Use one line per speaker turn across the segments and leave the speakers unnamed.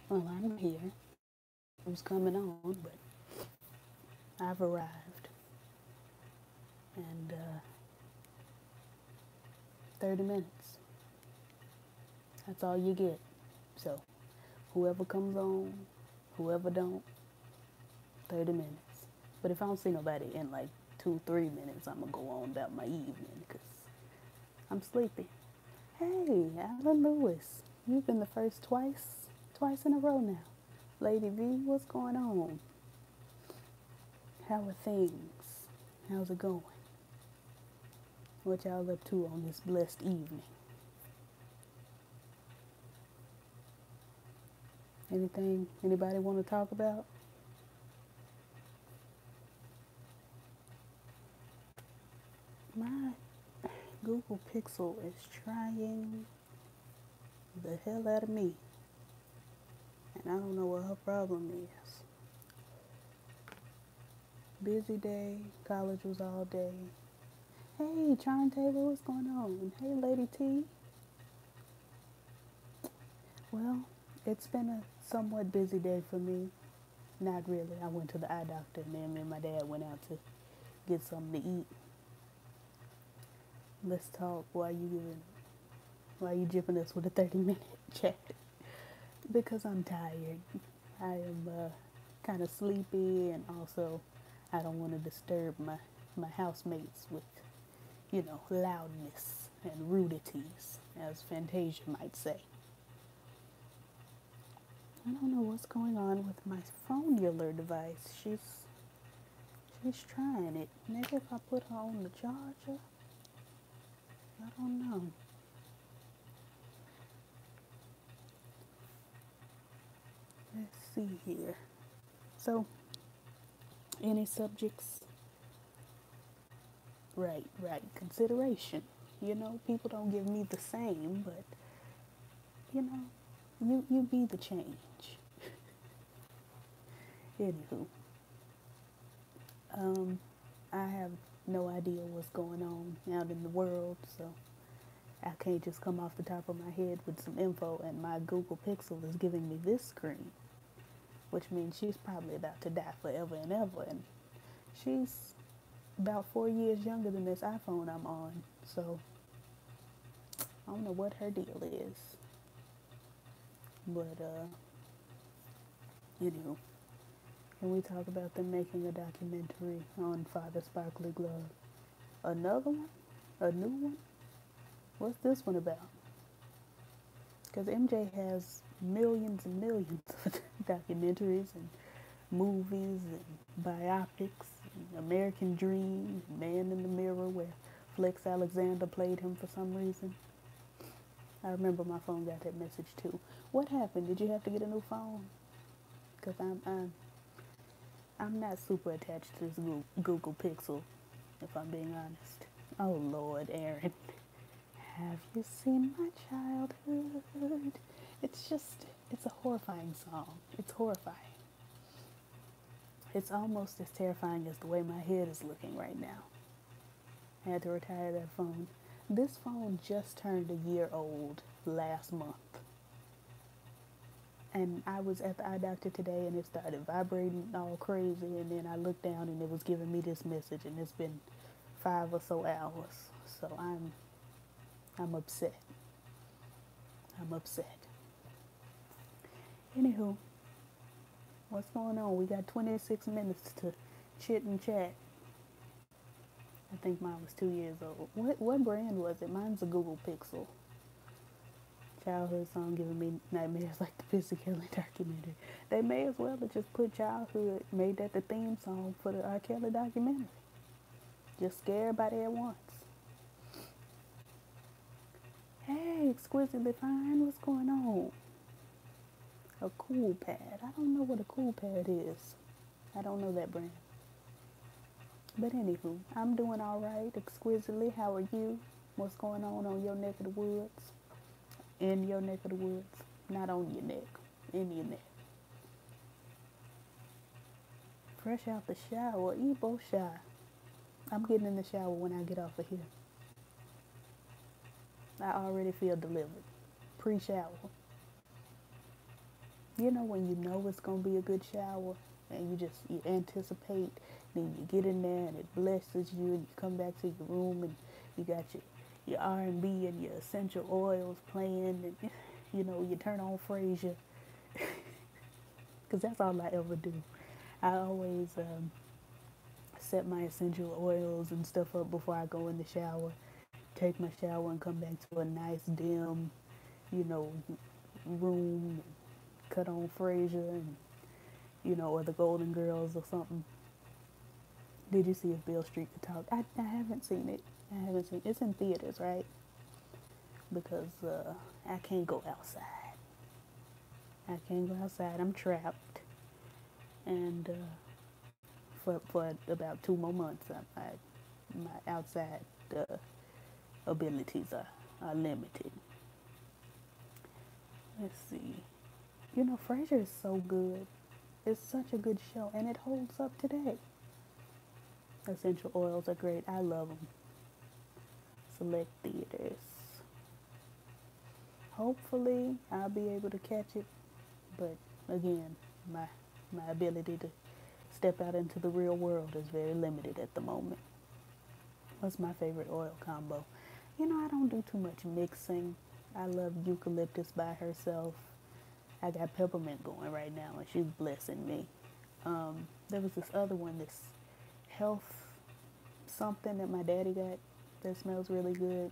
Well, I'm here. It was coming on, but I've arrived. And 30 minutes. That's all you get. So, whoever comes on, whoever don't, 30 minutes. But if I don't see nobody in like 2, 3 minutes, I'm going to go on about my evening because I'm sleepy. Hey, Alan Lewis. You've been the first twice in a row now. Lady V, what's going on? How are things? How's it going? What y'all up to on this blessed evening? Anything anybody want to talk about? My Google Pixel is trying the hell out of me. And I don't know what her problem is. Busy day, college was all day. Hey, Charm Taylor, what's going on? Hey, Lady T. Well, it's been a somewhat busy day for me. Not really. I went to the eye doctor and then me and my dad went out to get something to eat. Let's talk while you jipping us with a 30-minute chat. Because I'm tired. I am kind of sleepy, and also I don't want to disturb my housemates with, loudness and rudities, as Fantasia might say. I don't know what's going on with my phonular device. She's trying it. Maybe if I put her on the charger? I don't know. Let's see here. So, any subjects? Right. Consideration. People don't give me the same, but, you be the change. Anywho, I have no idea what's going on out in the world, so I can't just come off the top of my head with some info, and my Google Pixel is giving me this screen, which means she's probably about to die forever and ever, and she's about 4 years younger than this iPhone I'm on, so I don't know what her deal is. But, anywho, can we talk about them making a documentary on Father Sparkly Glove? Another one? A new one? What's this one about? Because MJ has millions and millions of documentaries and movies and biopics, and American Dream, Man in the Mirror, where Flex Alexander played him for some reason. I remember my phone got that message too. What happened? Did you have to get a new phone? Because I'm not super attached to this Google Pixel, if I'm being honest. Oh Lord, Aaron. Have you seen my childhood? It's a horrifying song. It's horrifying. It's almost as terrifying as the way my head is looking right now. I had to retire that phone. This phone just turned a year old last month. And I was at the eye doctor today and it started vibrating all crazy, and then I looked down and it was giving me this message, and it's been 5 or so hours. So I'm upset. I'm upset. Anywho, what's going on? We got 26 minutes to chit and chat. I think mine was 2 years old. What brand was it? Mine's a Google Pixel. Childhood song giving me nightmares like the Pissy Kelly documentary. They may as well have just put childhood, made that the theme song for the R. Kelly documentary. Just scare everybody at once. Hey, Exquisitely Fine, what's going on? A Cool Pad. I don't know what a Cool Pad is. I don't know that brand. But anywho, I'm doing all right. Exquisitely, how are you? What's going on your neck of the woods? In your neck of the woods. Not on your neck. In your neck. Fresh out the shower. Ebo shy. I'm getting in the shower when I get off of here. I already feel delivered. Pre-shower. You know when you know it's gonna be a good shower and you anticipate, then you get in there and it blesses you and you come back to your room and you got your R&B and your essential oils playing and you turn on Frasier because that's all I ever do. I always set my essential oils and stuff up before I go in the shower, take my shower and come back to a nice dim, you know, room, cut on Frasier and or the Golden Girls or something. Did you see If Beale Street Could Talk? I haven't seen it. I haven't seen it. It's in theaters, right? Because I can't go outside. I can't go outside. I'm trapped. And for about 2 more months, my outside abilities are limited. Let's see. Frasier is so good. It's such a good show, and it holds up today. Essential oils are great. I love them. Select theaters. Hopefully, I'll be able to catch it. But again, my ability to step out into the real world is very limited at the moment. What's my favorite oil combo? I don't do too much mixing. I love eucalyptus by herself. I got peppermint going right now, and she's blessing me. There was this other one, this health something that my daddy got that smells really good.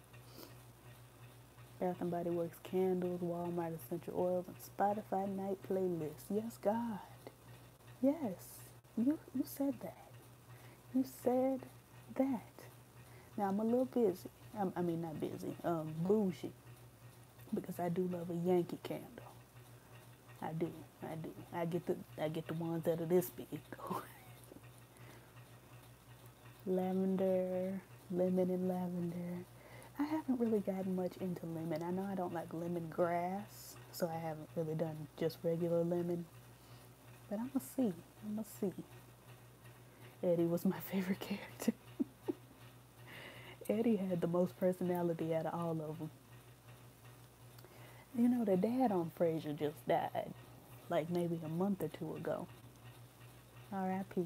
Bath and Body Works candles, Walmart essential oils, and Spotify night playlist. Yes, God. Yes, you said that. You said that. Now I'm a little busy. I mean not busy. Bougie, because I do love a Yankee candle. I do. I get the ones that are this big though. Lemon and lavender. I haven't really gotten much into lemon. I know I don't like lemongrass, so I haven't really done just regular lemon. But I'ma see. Eddie was my favorite character. Eddie had the most personality out of all of them. The dad on Frasier just died, like maybe a month or two ago. R.I.P.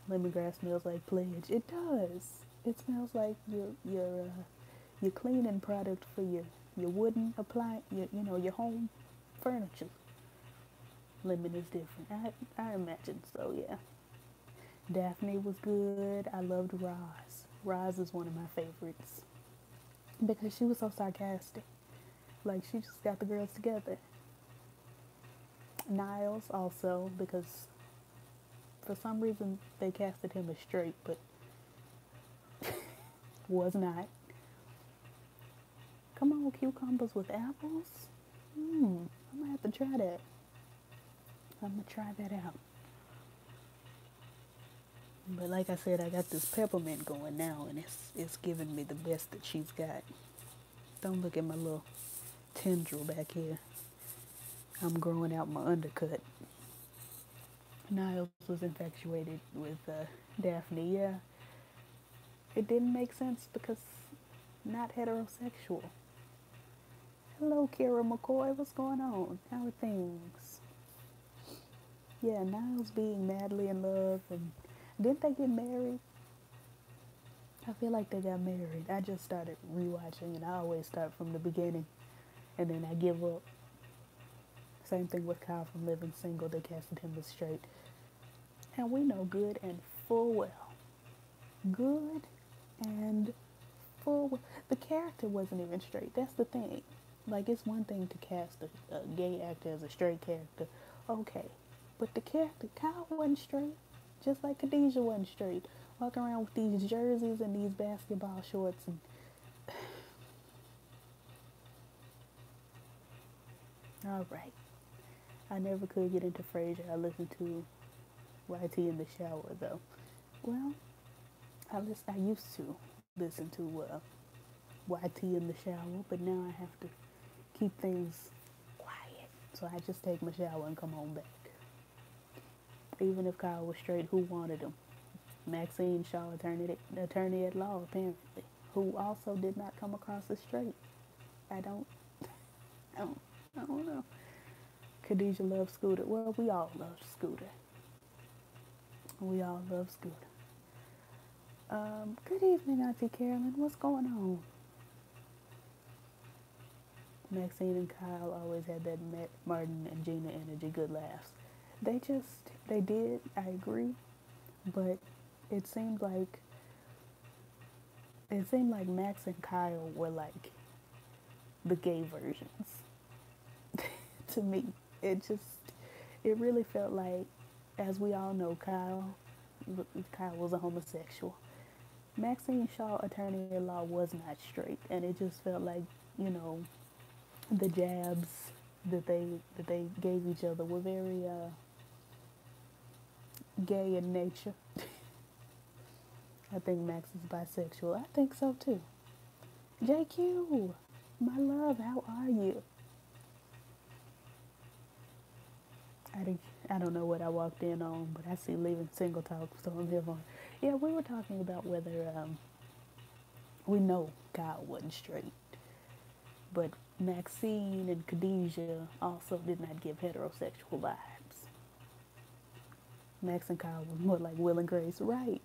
Lemongrass smells like pledge. It does. It smells like your cleaning product for your wooden appliance, your home furniture. Lemon is different. I imagine so. Yeah. Daphne was good. I loved Roz. Roz is one of my favorites because she was so sarcastic. Like, she just got the girls together. Niles also, because for some reason they casted him as straight, but was not. Come on, cucumbers with apples? I'm gonna have to try that. I'm gonna try that out. But like I said, I got this peppermint going now, and it's giving me the best that she's got. Don't look at my little tendril back here. I'm growing out my undercut. Niles was infatuated with Daphne. Yeah, it didn't make sense because not heterosexual. Hello, Kira McCoy. What's going on? How are things? Yeah, Niles being madly in love, and didn't they get married? I feel like they got married. I just started rewatching, and I always start from the beginning, and then I give up. Same thing with Kyle from Living Single. They casted him as straight. And we know good and full well. Good and full well. The character wasn't even straight. That's the thing. Like, it's one thing to cast a gay actor as a straight character. Okay. But the character, Kyle wasn't straight. Just like Khadijah wasn't straight. Walking around with these jerseys and these basketball shorts and... All right. I never could get into Frasier. I listened to YT in the shower, though. Well, I used to listen to YT in the shower, but now I have to keep things quiet. So I just take my shower and come on back. Even if Kyle was straight, who wanted him? Maxine Shaw, attorney at law, apparently, who also did not come across as straight. I don't know. Khadijah loves Scooter. Well, we all love Scooter. We all love Scooter. Good evening, Auntie KailahLaine. What's going on? Maxine and Kyle always had that Martin and Gina energy, good laughs. They did, I agree, but it seemed like Max and Kyle were like the gay versions. To me, it really felt like, as we all know, Kyle was a homosexual. Maxine Shaw, attorney-at-law, was not straight, and it just felt like, you know, the jabs that they gave each other were very gay in nature. I think Max is bisexual. I think so too. JQ, my love, how are you? I don't know what I walked in on, but I see leaving single talk, so I'm here on. Yeah, we were talking about whether we know Kyle wasn't straight, but Maxine and Khadijah also did not give heterosexual vibes. Max and Kyle were more like Will and Grace, right?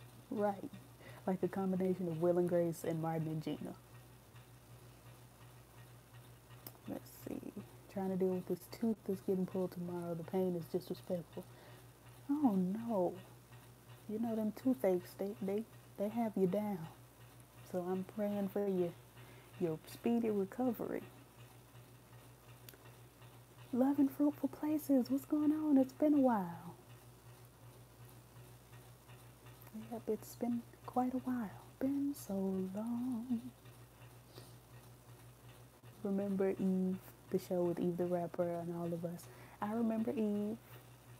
Like a combination of Will and Grace and Martin and Gina. Let's see. Trying to deal with this tooth that's getting pulled tomorrow. The pain is disrespectful. Oh no. You know them toothaches, they have you down. So I'm praying for your speedy recovery. Love and fruitful places. What's going on? It's been a while. Yep, it's been quite a while. Been so long. Remember Eve, the show with Eve the Rapper and all of us. I remember Eve.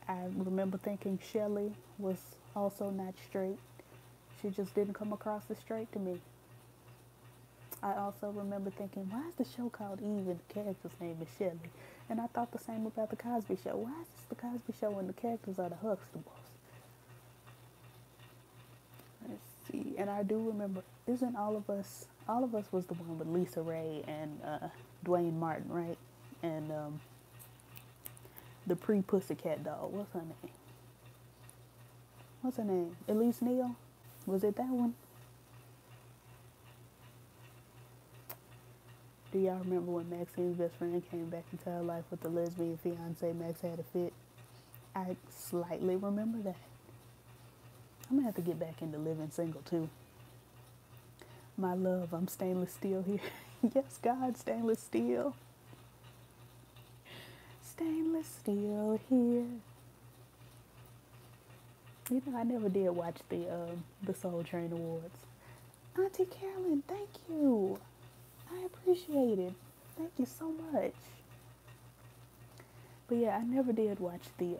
I remember thinking Shelly was also not straight. She just didn't come across as straight to me. I also remember thinking, why is the show called Eve and the character's name is Shelly? And I thought the same about the Cosby Show. Why is this the Cosby Show and the characters are the Huxtables? Let's see. And I do remember, isn't all of us was the one with Lisa Ray and Dwayne Martin, right? And the pre-Pussycat doll. What's her name? Elise Neal? Was it that one? Do y'all remember when Maxine's best friend came back into her life with the lesbian fiance Max had a fit? I slightly remember that. I'm gonna have to get back into living single too. My love, I'm stainless steel here. Yes, God, stainless steel. Stainless steel here. You know, I never did watch the Soul Train Awards. Auntie KailahLaine, thank you. I appreciate it. Thank you so much. But yeah, I never did watch the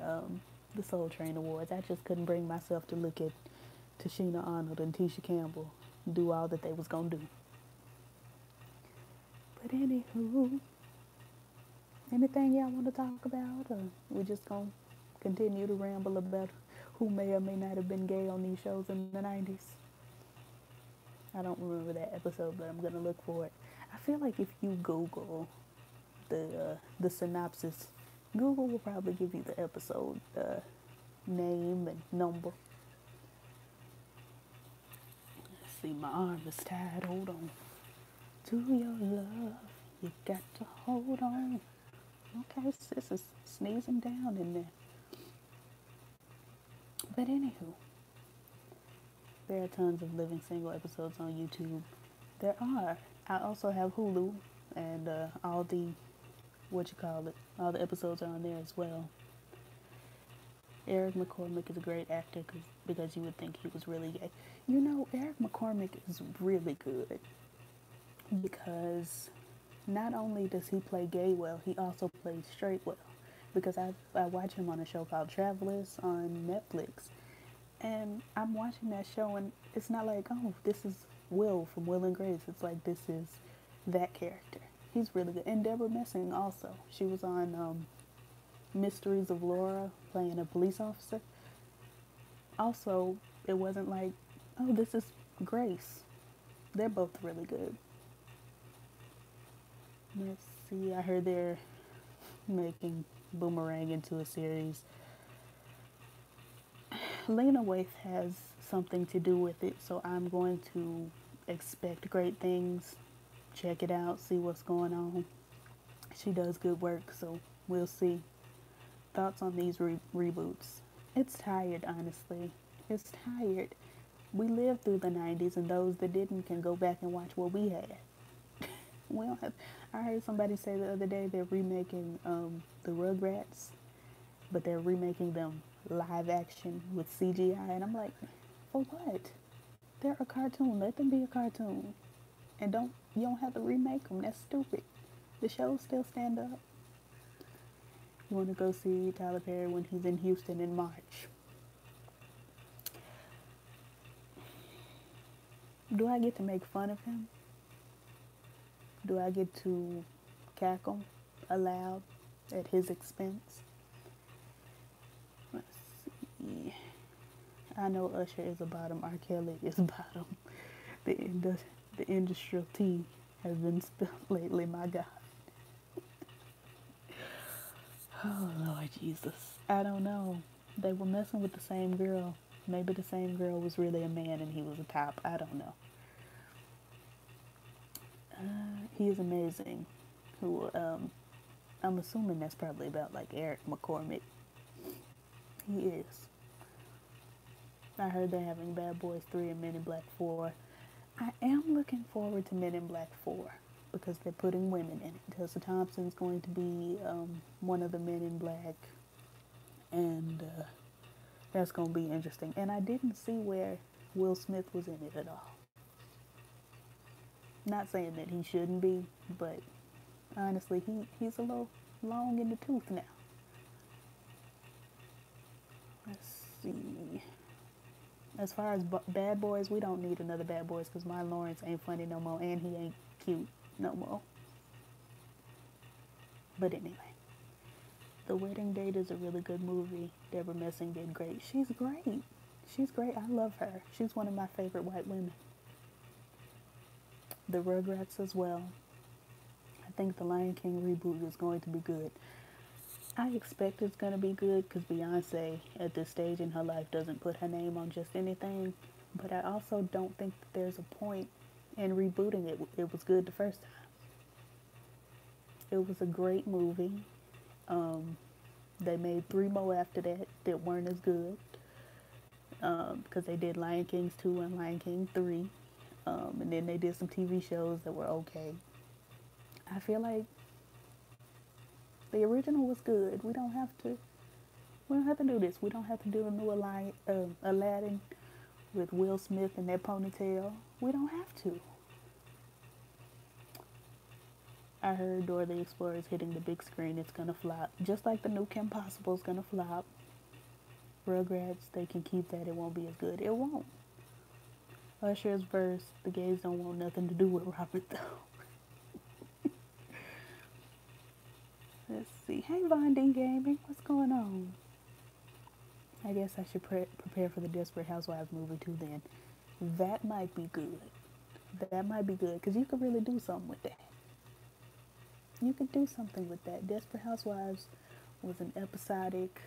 Soul Train Awards. I just couldn't bring myself to look at Tashina Arnold and Tisha Campbell do all that they was gonna do. But anywho, anything y'all want to talk about, or we just gonna continue to ramble about who may or may not have been gay on these shows in the 90s? I don't remember that episode, but I'm gonna look for it. I feel like if you Google the synopsis, Google will probably give you the episode name and number. Let's see, my arm is tied. Hold on. To your love, you got to hold on. Okay, sis is sneezing down in there. But anywho, there are tons of Living Single episodes on YouTube. There are. I also have Hulu, and all the all the episodes are on there as well. Eric McCormick is a great actor because you would think he was really gay. You know, Eric McCormick is really good because not only does he play gay well, he also plays straight well. Because I watch him on a show called Travelers on Netflix, and I'm watching that show, and it's not like, oh, this is Will from Will and Grace. It's like, this is that character. He's really good. And Deborah Messing also. She was on Mysteries of Laura, playing a police officer. Also, it wasn't like, oh, this is Grace. They're both really good. Let's see, I heard they're making boomerang into a series. Lena Waithe has something to do with it, so I'm going to expect great things. Check it out, see what's going on. She does good work, so we'll see. Thoughts on these reboots? It's tired, honestly. It's tired. We lived through the 90s, and those that didn't can go back and watch what we had. We don't have. I heard somebody say the other day they're remaking the Rugrats, but they're remaking them live action with CGI, and I'm like, for what? They're a cartoon. Let them be a cartoon, and you don't have to remake them. That's stupid. The shows still stand up. You want to go see Tyler Perry when he's in Houston in March? Do I get to make fun of him? Do I get to cackle aloud at his expense? Let's see. I know Usher is a bottom. R. Kelly is a bottom. The industrial tea has been spilled lately, my God. Oh, Lord Jesus. I don't know. They were messing with the same girl. Maybe the same girl was really a man and he was a top. I don't know. He is amazing. Who, I'm assuming that's probably about like Eric McCormick. He is. I heard they're having Bad Boys 3 and Men in Black 4. I am looking forward to Men in Black 4 because they're putting women in it. Tessa Thompson's going to be one of the Men in Black, and that's going to be interesting. And I didn't see where Will Smith was in it at all. Not saying that he shouldn't be, but honestly, he's a little long in the tooth now. Let's see. As far as Bad Boys, we don't need another Bad Boys because Martin Lawrence ain't funny no more and he ain't cute no more. But anyway, The Wedding Date is a really good movie. Deborah Messing did great. She's great. She's great. I love her. She's one of my favorite white women. The Rugrats as well. I think the Lion King reboot is going to be good. I expect it's going to be good because Beyonce at this stage in her life doesn't put her name on just anything. But I also don't think that there's a point in rebooting it. It was good the first time. It was a great movie. They made 3 more after that weren't as good. Because they did Lion King 2 and Lion King 3. And then they did some TV shows that were okay. I feel like the original was good. We don't have to do this. We don't have to do a new Aladdin with Will Smith and that ponytail. We don't have to. I heard Dora the Explorer is hitting the big screen. It's gonna flop. Just like the new Kim Possible is gonna flop. Rugrats, they can keep that. It won't be as good. It won't. Usher's verse, the gays don't want nothing to do with Robert though. Let's see. Hey, Von D Gaming, what's going on? I guess I should prepare for the Desperate Housewives movie too then. That might be good. That might be good because you could really do something with that. You could do something with that. Desperate Housewives was an episodic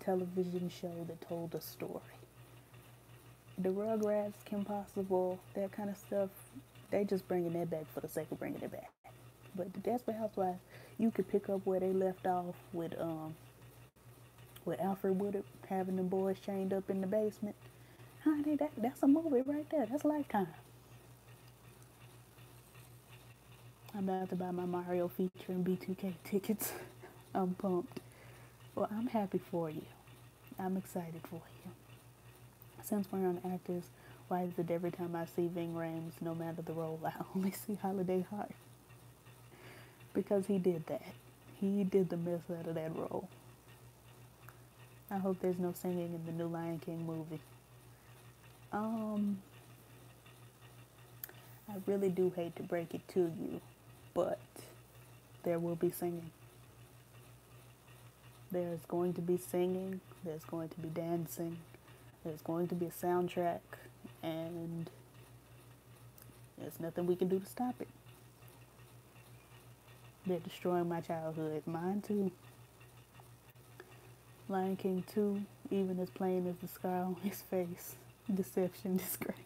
television show that told a story. The Rugrats, Kim Possible, that kind of stuff, they just bringing that back for the sake of bringing it back. But the Desperate Housewives, you could pick up where they left off with Alfred Woodard having the boys chained up in the basement. Honey, that's a movie right there. That's Lifetime. I'm about to buy my Mario feature and B2K tickets. I'm pumped. Well, I'm happy for you. I'm excited for you. Since we're on actors, why is it every time I see Ving Rhames, no matter the role, I only see Holiday Heart? Because he did that. He did the mess out of that role. I hope there's no singing in the new Lion King movie. I really do hate to break it to you, but there will be singing. There's going to be singing, there's going to be dancing, there's going to be a soundtrack, and there's nothing we can do to stop it. They're destroying my childhood. Mine too. Lion King 2, even as plain as the scar on his face. Deception, disgrace.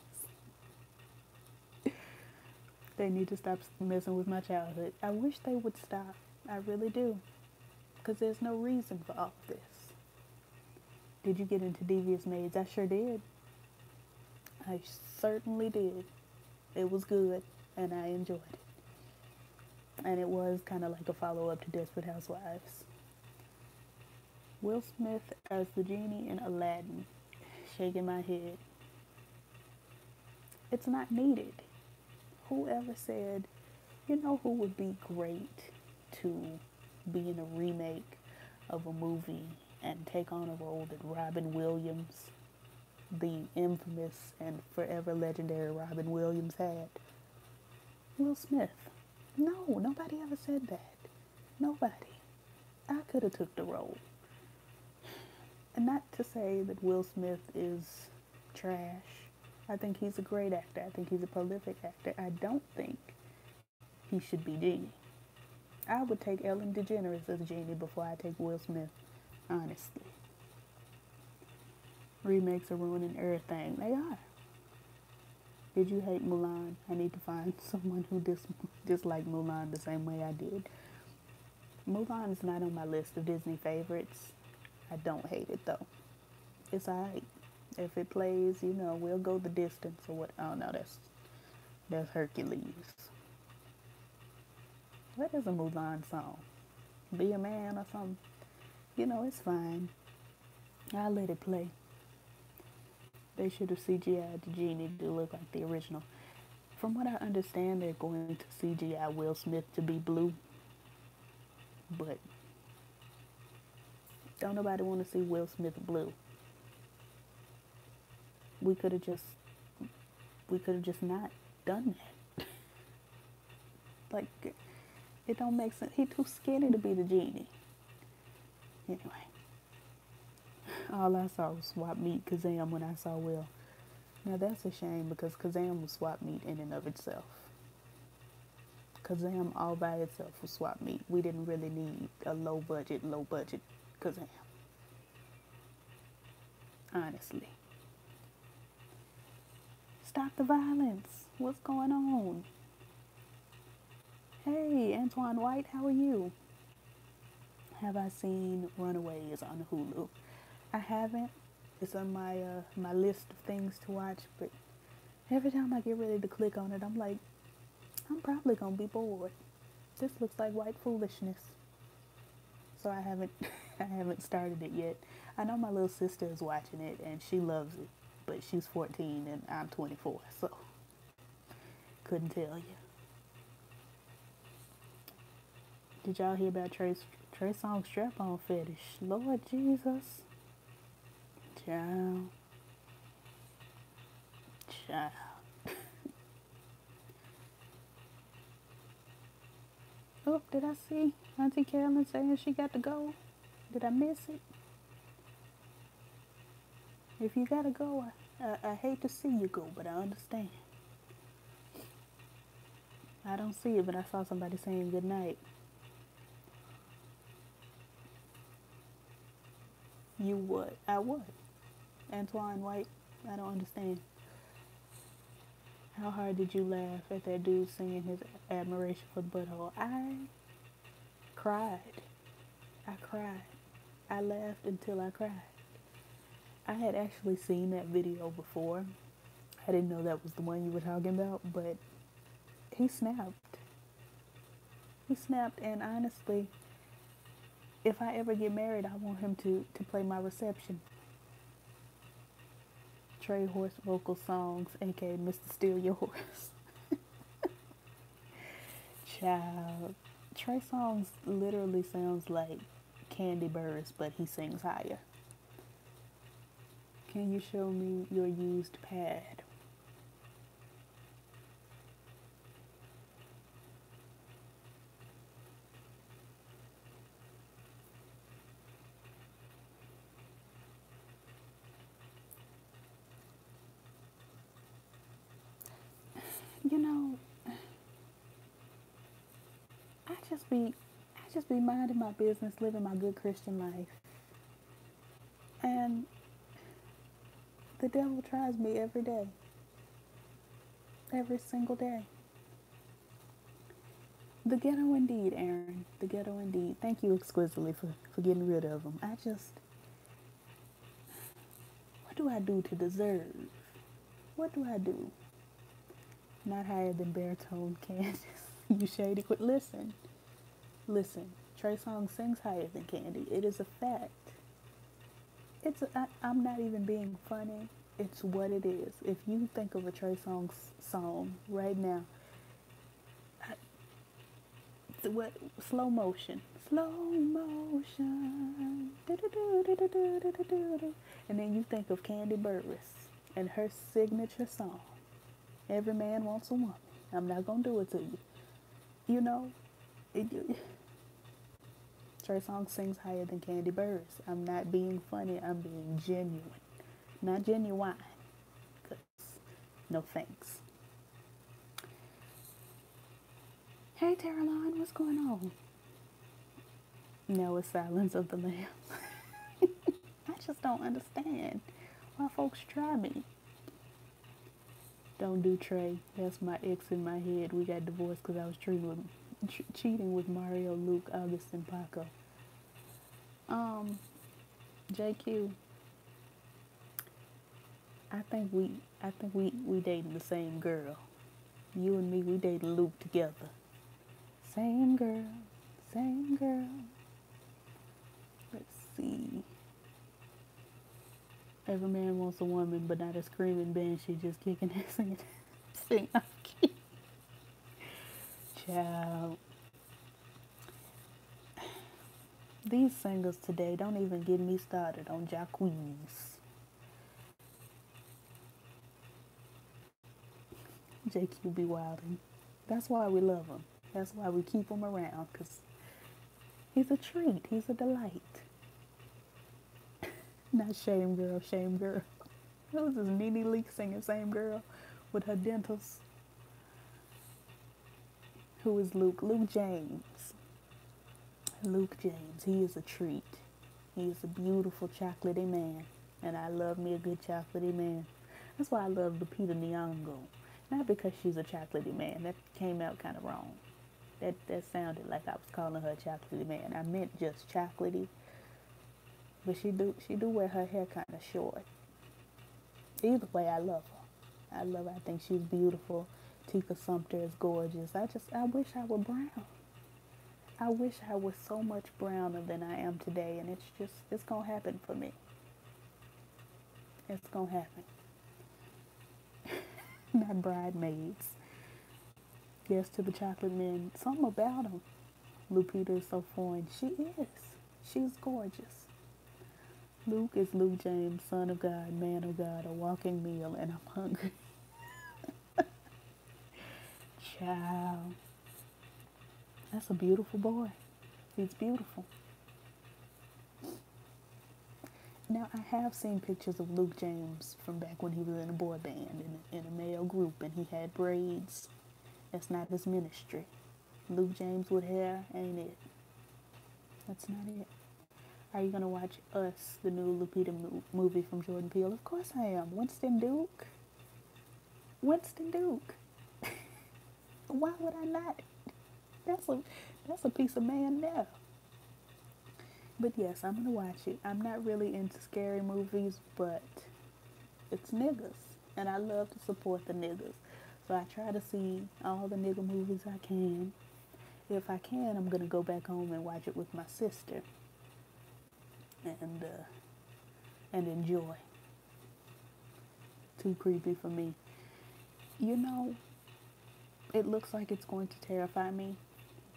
They need to stop messing with my childhood. I wish they would stop. I really do. Because there's no reason for all of this. Did you get into Devious Maids? I sure did. I certainly did. It was good, and I enjoyed it. And it was kind of like a follow-up to Desperate Housewives. Will Smith as the genie in Aladdin. Shaking my head. It's not needed. Whoever said, you know who would be great to be in a remake of a movie and take on a role that Robin Williams, the infamous and forever legendary Robin Williams, had? Will Smith. No, nobody ever said that. Nobody. I could have took the role. And not to say that Will Smith is trash. I think he's a great actor. I think he's a prolific actor. I don't think he should be Genie. I would take Ellen DeGeneres as Genie before I take Will Smith, honestly. Remakes are ruining everything. They are. Did you hate Mulan? I need to find someone who disliked Mulan the same way I did. Mulan is not on my list of Disney favorites. I don't hate it though. It's alright. If it plays, we'll go the distance or what. Oh no, that's Hercules. What is a Mulan song? Be a Man or something? It's fine. I'll let it play. They should have CGI'd the genie to look like the original. From what I understand, they're going to CGI Will Smith to be blue. But don't nobody want to see Will Smith blue. We could have just not done that. Like, it don't make sense. He too skinny to be the genie. Anyway, all I saw was swap meet Kazam when I saw Will. Now that's a shame because Kazam was swap meet in and of itself. Kazam all by itself was swap meet. We didn't really need a low budget Kazam. Honestly. Stop the violence. What's going on? Hey, Antoine White, how are you? Have I seen Runaways on Hulu? I haven't. It's on my list of things to watch, but every time I get ready to click on it, I'm like, I'm probably gonna be bored. This looks like white foolishness. So I haven't started it yet. I know my little sister is watching it and she loves it, but she's 14 and I'm 24, so couldn't tell you. Did y'all hear about Trey Songz strap-on fetish? Lord Jesus. Child. Oh, did I see Auntie Carolyn saying she got to go? Did I miss it? If you gotta go, I hate to see you go, but I understand. I don't see it, but I saw somebody saying good night. You what? I what? Antoine White? I don't understand. How hard did you laugh at that dude singing his admiration for the butthole? I cried. I laughed until I cried. I had actually seen that video before. I didn't know that was the one you were talking about, but he snapped. And honestly, if I ever get married, I want him to play my reception. Trey Horse Vocal Songs, aka Mr. Steal Your Horse. Child. Trey Songz literally sounds like Candy Burris, but he sings higher. Can you show me your used pad? I just be minding my business, living my good Christian life. And the devil tries me every day. Every single day. The ghetto indeed, Aaron. The ghetto indeed. Thank you exquisitely for getting rid of them. What do I do to deserve? What do I do? Not higher than baritone Candace. You shady quit. Listen. Trey Songz sings higher than Candy. It is a fact. I'm not even being funny. It's what it is. If you think of a Trey Songz song right now, what slow motion, and then you think of Candy Burris and her signature song, "Every Man Wants a Woman." I'm not gonna do it to you. You know, Trey Songz sings higher than Candy Burris. I'm not being funny. I'm being genuine, not genuine. Cause no thanks. Hey, CailahLaine, what's going on? Now it's Silence of the Lambs. I just don't understand why folks try me. Don't do Trey. That's my ex in my head. We got divorced because I was cheating with Mario, Luke, August, and Paco. JQ. I think we dating the same girl. You and me, we dated Luke together. Same girl. Let's see. Every man wants a woman, but not a screaming banshee just kicking ass and sing off key. Child. These singers today, don't even get me started on Jacquees. JQ be wildin'. That's why we love him. That's why we keep him around, because he's a treat. He's a delight. Not Shame Girl. What was this Nene Leakes singing Same Girl with her dentals? Who is Luke? Luke James. He is a treat. He is a beautiful chocolatey man. And I love me a good chocolatey man. That's why I love Lupita Nyong'o. Not because she's a chocolatey man. That came out kind of wrong. That sounded like I was calling her a chocolatey man. I meant just chocolatey. But she do wear her hair kind of short. Either way, I love her. I think she's beautiful. Tika Sumpter is gorgeous. I wish I were brown. I wish I was so much browner than I am today. And it's going to happen for me. It's going to happen. Not Bridemaids. Yes to the chocolate men. Something about him. Lupita is so foreign. She is. She's gorgeous. Luke is Luke James, son of God, man of God, a walking meal, and I'm hungry. Child. That's a beautiful boy. He's beautiful. Now, I have seen pictures of Luke James from back when he was in a boy band, in a male group, and he had braids. That's not his ministry. Luke James with hair ain't it. That's not it. Are you going to watch Us, the new Lupita movie from Jordan Peele? Of course I am. Winston Duke. Why would I not? That's a piece of man there. But yes, I'm going to watch it. I'm not really into scary movies, but it's niggas. And I love to support the niggas. So I try to see all the nigga movies I can. If I can, I'm going to go back home and watch it with my sister. And enjoy. Too creepy for me. You know, it looks like it's going to terrify me,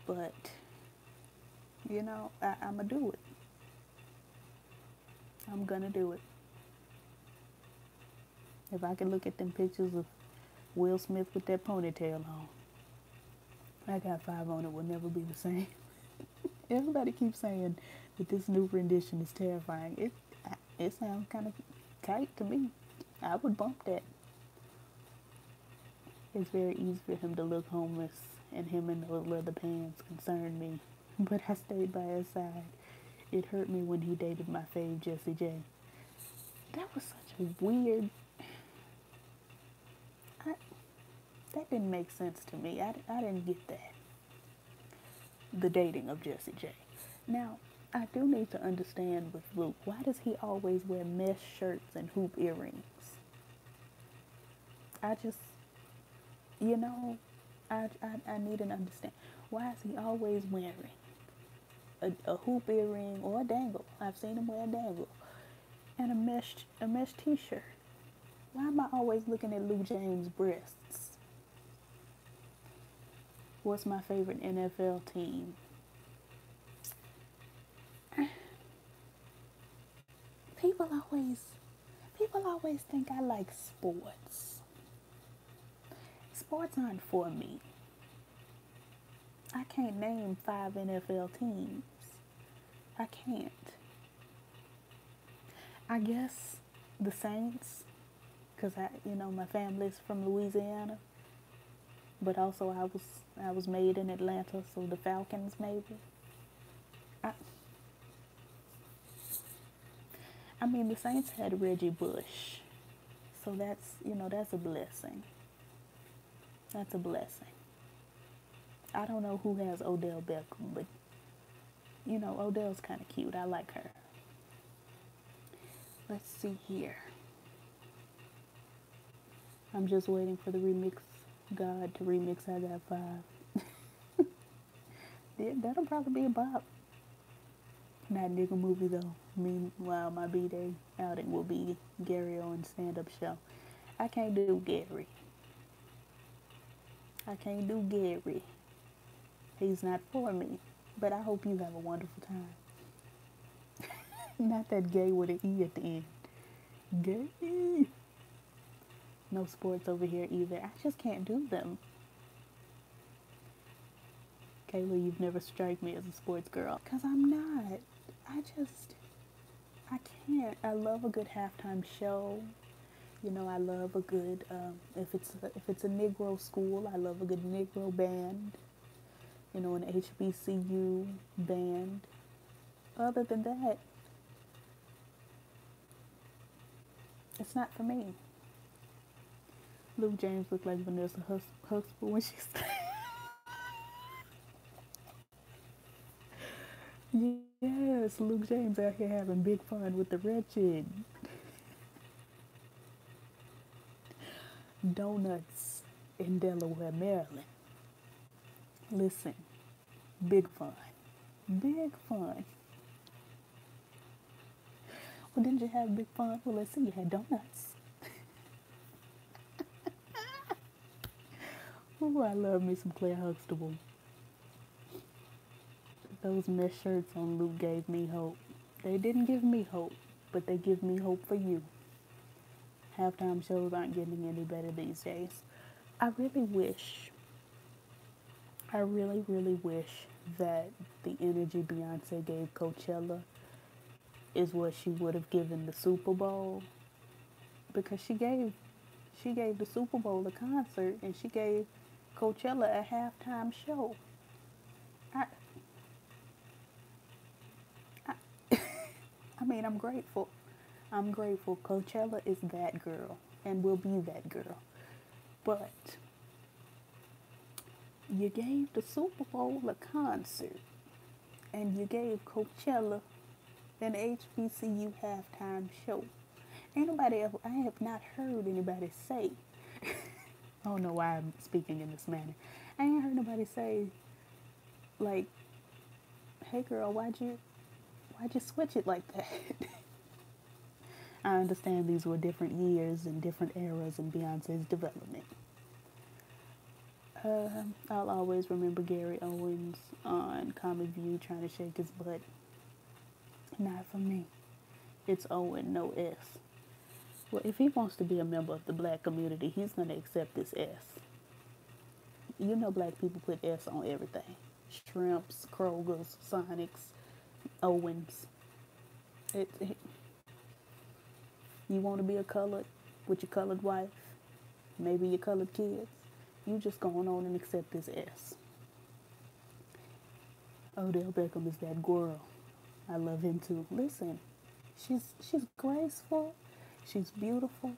but, you know, I'm going to do it. I'm going to do it. If I can look at them pictures of Will Smith with that ponytail on, I got 5 on it, will never be the same. Everybody keeps saying that this new rendition is terrifying. It sounds kind of tight to me. I would bump that. It's very easy for him to look homeless, and him in those leather pants concerned me. But I stayed by his side. It hurt me when he dated my fave, Jessie J. That was such a weird. I, that didn't make sense to me. I didn't get that. The dating of Jessie J. Now, I do need to understand with Luke, why does he always wear mesh shirts and hoop earrings? I just, you know, I need to understand. Why is he always wearing a hoop earring or a dangle? I've seen him wear a dangle. And a mesh t-shirt. Why am I always looking at Luke James' breasts? What's my favorite NFL team? People always think I like sports. Sports aren't for me. I can't name 5 NFL teams. I can't. I guess the Saints, because my family's from Louisiana, but also I was made in Atlanta, so the Falcons maybe. I mean, the Saints had Reggie Bush, so that's a blessing. That's a blessing. I don't know who has Odell Beckham, but Odell's kind of cute. I like her. Let's see here. I'm just waiting for the remix god to remix I Got 5. That'll probably be a bop. Not nigga movie though. Meanwhile, my B-Day outing will be Gary Owen's stand-up show. I can't do Gary. I can't do Gary. He's not for me. But I hope you have a wonderful time. Not that gay with an E at the end. Gay. No sports over here either. I just can't do them. Kayla, you've never struck me as a sports girl. Because I'm not. I can't. I love a good halftime show. I love a good, if it's a Negro school, I love a good Negro band. An HBCU band. Other than that, it's not for me. Luke James looked like Vanessa Hudspeth when she's Yes, Luke James out here having big fun with the wretched. Donuts in Delaware, Maryland. Listen, big fun. Big fun. Well, didn't you have big fun? Well, let's see, you had donuts. Ooh, I love me some Claire Huxtable. Those mesh shirts on Luke gave me hope. They didn't give me hope, but they give me hope for you. Halftime shows aren't getting any better these days. I really, really wish that the energy Beyonce gave Coachella is what she would have given the Super Bowl. Because she gave the Super Bowl a concert and she gave Coachella a halftime show. I mean, I'm grateful. I'm grateful. Coachella is that girl and will be that girl. But you gave the Super Bowl a concert and you gave Coachella an HBCU halftime show. I have not heard anybody say, I don't know why I'm speaking in this manner. I ain't heard nobody say, like, hey girl, why'd you switch it like that? I understand these were different years and different eras in Beyonce's development. I'll always remember Gary Owens on Comic View trying to shake his butt. Not for me. It's Owen, no S. Well, if he wants to be a member of the black community, he's going to accept this S. Black people put S on everything. Shrimps, Kroger's, Sonics, Owens. You want to be a colored with your colored wife, maybe your colored kids, you just going on and accept this S. Odell Beckham is that girl. I love him too. Listen, she's graceful. She's beautiful.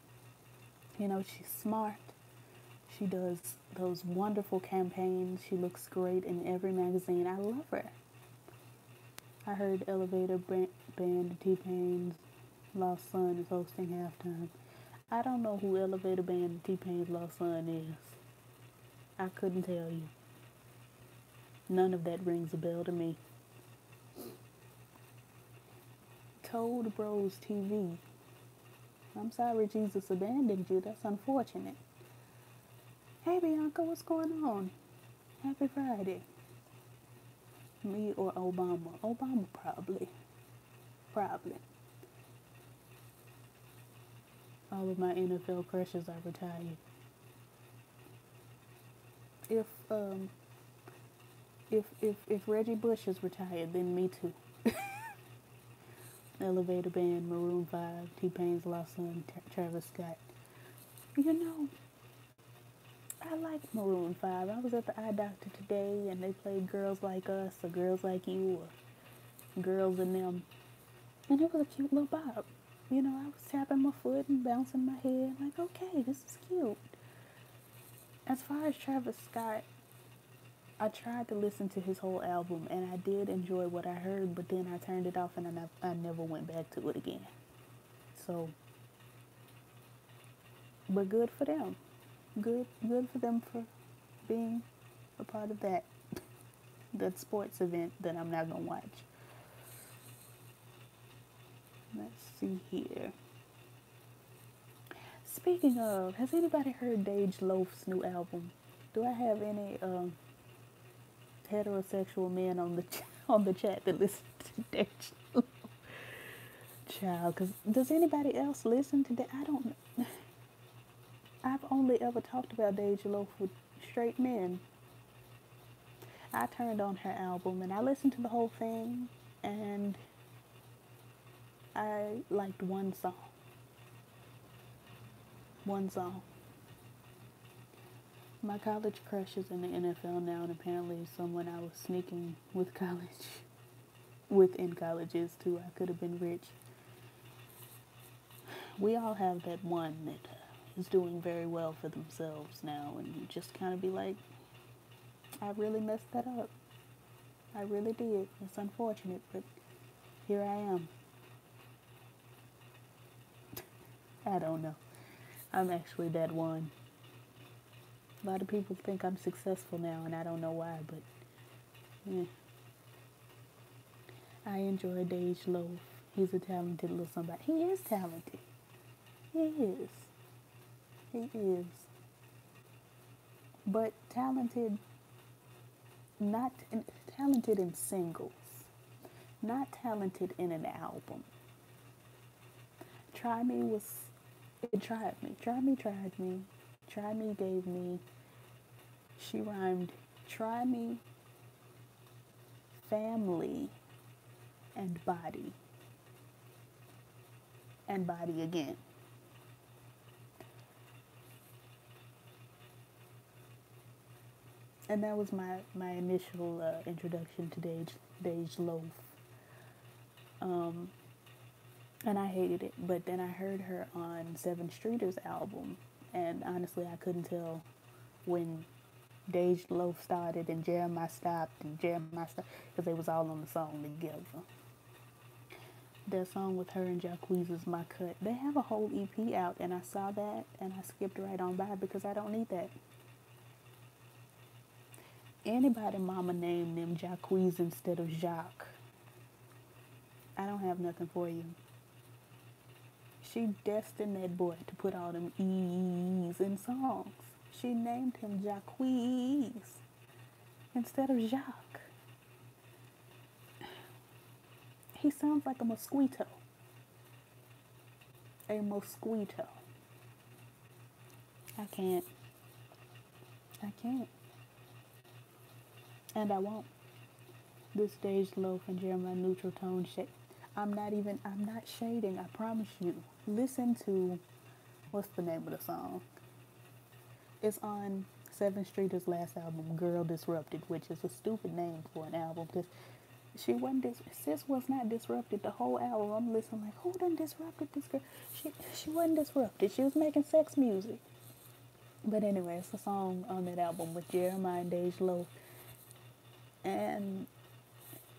You know, she's smart. She does those wonderful campaigns. She looks great in every magazine. I love her. I heard Elevator Band T-Pain's Lost Son is hosting halftime. I don't know who Elevator Band T-Pain's Lost Son is. I couldn't tell you. None of that rings a bell to me. Toad Bros TV. I'm sorry Jesus abandoned you. That's unfortunate. Hey Bianca, what's going on? Happy Friday. Me or Obama? Obama probably. Probably. All of my NFL crushes are retired. If Reggie Bush is retired, then me too. Elevator Band, Maroon 5, T-Pain's Lost Son, Travis Scott. You know, I like Maroon 5. I was at the eye doctor today and they played Girls Like Us or Girls Like You or Girls and Them. And it was a cute little bop. You know, I was tapping my foot and bouncing my head like, okay, this is cute. As far as Travis Scott, I tried to listen to his whole album and I did enjoy what I heard, but then I turned it off and I never went back to it again. So, but good for them. Good for them for being a part of that sports event that I'm not gonna watch. Let's see here. Speaking of, has anybody heard DeJ Loaf's new album? Do I have any heterosexual men on the chat that listen to DeJ Loaf? Child, cause does anybody else listen to that? I don't know. I've only ever talked about DeJ Loaf with straight men. I turned on her album and I listened to the whole thing and I liked one song. One song. My college crush is in the NFL now, and apparently someone I was sneaking with in colleges too. I could have been rich. We all have that one that is doing very well for themselves now, and you just kind of be like, I really messed that up. I really did. It's unfortunate, but here I am. I don't know. I'm actually that one. A lot of people think I'm successful now, and I don't know why, but yeah. I enjoy DeJ Loaf. He's a talented little somebody. He is talented. He is. He is. But talented, not talented in singles. Not talented in an album. Try Me tried me. Try Me tried me. Try Me gave me, she rhymed try me, family, and body. And body again. And that was my initial introduction to DeJ Loaf. And I hated it. But then I heard her on Seven Streeters album. And honestly, I couldn't tell when DeJ Loaf started and Jeremiah stopped and Jeremiah stopped, because they was all on the song together. That song with her and Jacquees' My Cut. They have a whole EP out, and I saw that, and I skipped right on by because I don't need that. Anybody mama named them Jacquees instead of Jacques. I don't have nothing for you. She destined that boy to put all them E's in songs. She named him Jacquees instead of Jacques. He sounds like a mosquito. A mosquito. I can't. And I won't. This DeJ Loaf and Jeremiah neutral tone shade. I'm not shading, I promise you. Listen to, what's the name of the song? It's on Seven Streeters' last album, Girl Disrupted, which is a stupid name for an album because Sis was not disrupted the whole hour. I'm listening like, who done disrupted this girl? She wasn't disrupted. She was making sex music. But anyway, it's a song on that album with Jeremiah and DeJ Loaf. And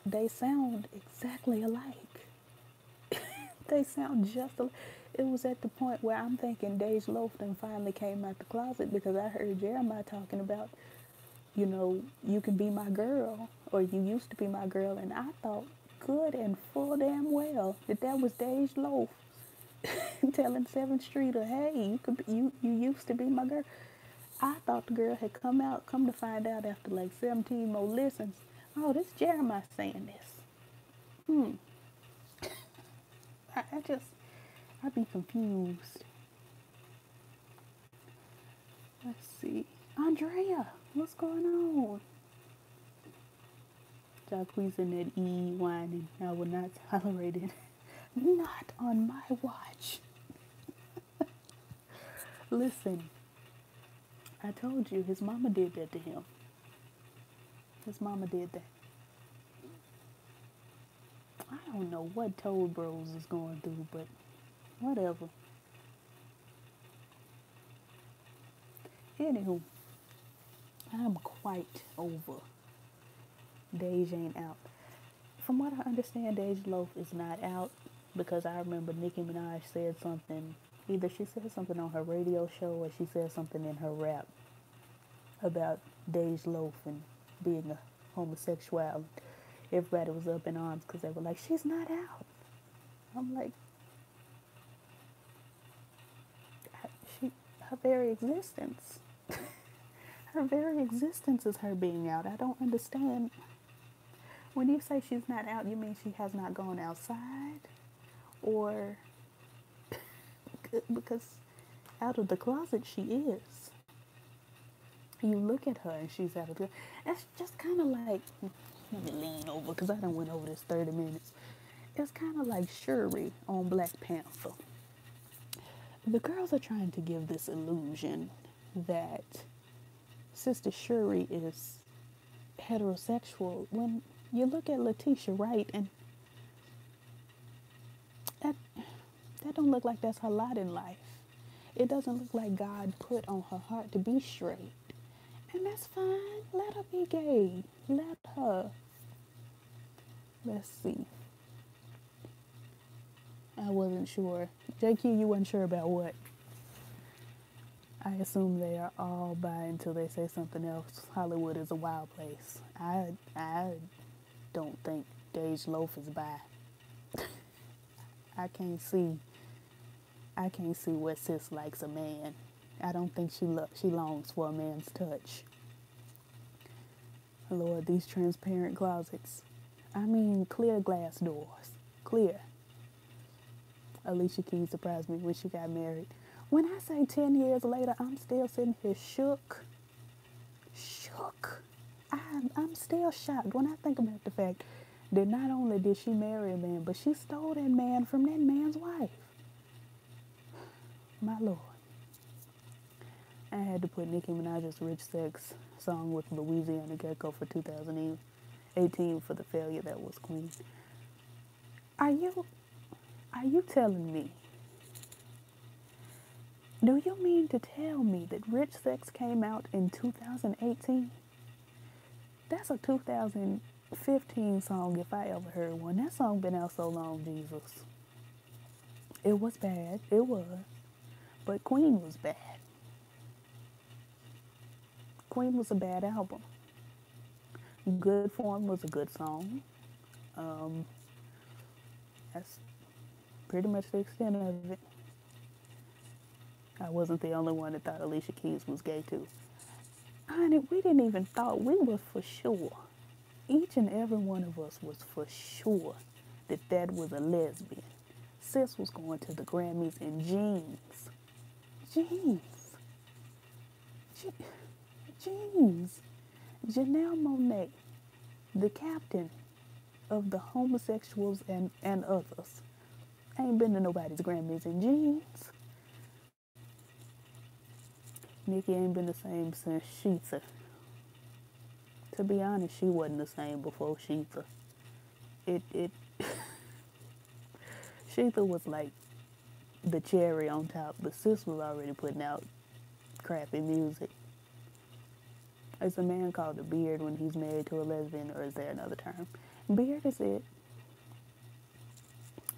they sound exactly alike. They sound just alike. It was at the point where I'm thinking DeJ Loaf then finally came out the closet because I heard Jeremiah talking about, you can be my girl, or you used to be my girl, and I thought good and full damn well that was DeJ Loaf telling 7th Streeter, hey, you used to be my girl. I thought the girl had come to find out after like 17 more listens. Oh, this Jeremiah saying this. I'd be confused. Let's see. Andrea, what's going on? Jacquees in that E whining. I will not tolerate it. Not on my watch. Listen, I told you his mama did that to him. His mama did that. I don't know what Toad Bros is going through, but whatever. Anywho, I'm quite over DeJ ain't out. From what I understand, DeJ Loaf is not out because I remember Nicki Minaj said something. Either she said something on her radio show or she said something in her rap about DeJ Loaf and being a homosexual. Everybody was up in arms because they were like, she's not out. I'm like, her very existence. Her very existence is her being out. I don't understand. When you say she's not out, you mean she has not gone outside? Or because out of the closet she is. You look at her and she's out of the... It's just kind of like... Let me lean over because I done went over this 30 minutes. It's kind of like Shuri on Black Panther. The girls are trying to give this illusion that Sister Shuri is heterosexual. When you look at Letitia Wright, and that don't look like that's her lot in life. It doesn't look like God put on her heart to be straight. And that's fine. Let her be gay. Let her. Let's see. I wasn't sure. JQ, you wasn't sure about what? I assume they are all bi until they say something else. Hollywood is a wild place. I don't think DeJ Loaf is bi. I can't see what sis likes a man. I don't think she longs for a man's touch. Lord, these transparent closets. I mean, clear glass doors. Clear. Alicia Keys surprised me when she got married. When I say 10 years later, I'm still sitting here shook. I'm still shocked when I think about the fact that not only did she marry a man, but she stole that man from that man's wife. My Lord. I had to put Nicki Minaj's Rich Sex song with Louisiana Gecko for 2018 for the failure that was Queen. Are you telling me? Do you mean to tell me that Rich Sex came out in 2018? That's a 2015 song if I ever heard one. That song been out so long, Jesus. It was bad. It was. But Queen was bad. Queen was a bad album. Good Form was a good song. That's pretty much the extent of it. I wasn't the only one that thought Alicia Keys was gay too. Honey, we didn't even thought. We were for sure. Each and every one of us was for sure that was a lesbian. Sis was going to the Grammys in jeans. Jeans. Janelle Monáe, the captain of the homosexuals and others, ain't been to nobody's Grammys in jeans. Nicki ain't been the same since Sheetha. To be honest, she wasn't the same before Sheetha. it Sheetha was like the cherry on top, but sis was already putting out crappy music. Is a man called a beard when he's married to a lesbian, or is there another term? Beard is it.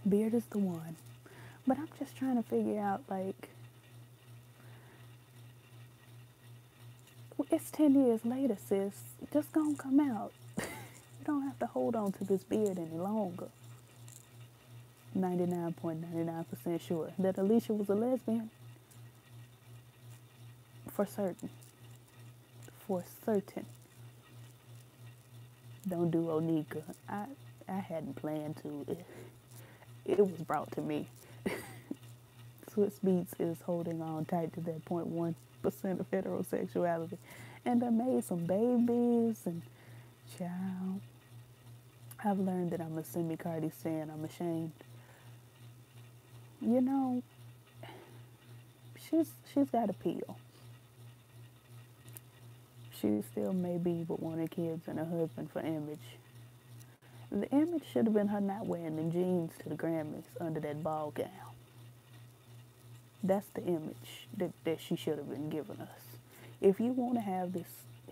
Beard is the one. But I'm just trying to figure out, like, it's 10 years later, sis. Just gonna come out. You don't have to hold on to this beard any longer. 99.99% sure that Alicia was a lesbian. For certain. For certain. Don't do Onika. I hadn't planned to. It was brought to me. Swiss Beats is holding on tight to that 0.1% of heterosexuality. And I made some babies and child. I've learned that I'm a semi-Cardi stan. I'm ashamed. You know, she's got appeal. She still may be with one of the kids and a husband for image. The image should have been her not wearing the jeans to the Grammys under that ball gown. That's the image that she should have been giving us. If you want to have this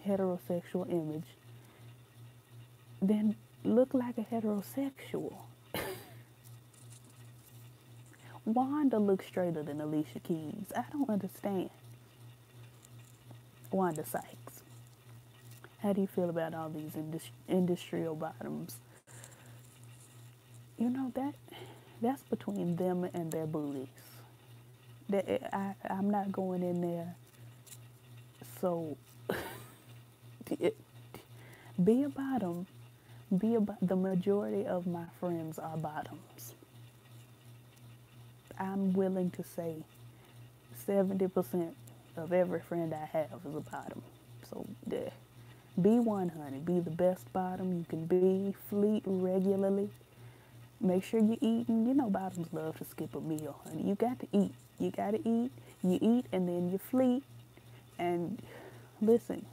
heterosexual image, then look like a heterosexual. Wanda looks straighter than Alicia Keys. I don't understand. Wanda Sykes. How do you feel about all these industrial bottoms? You know, that's between them and their booties. I'm not going in there. So, be a bottom. The majority of my friends are bottoms. I'm willing to say 70% of every friend I have is a bottom. So, be one, honey. Be the best bottom you can be. Fleet regularly. Make sure you're eating. You know bottoms love to skip a meal, honey. You got to eat. You got to eat. You eat and then you fleet. And listen,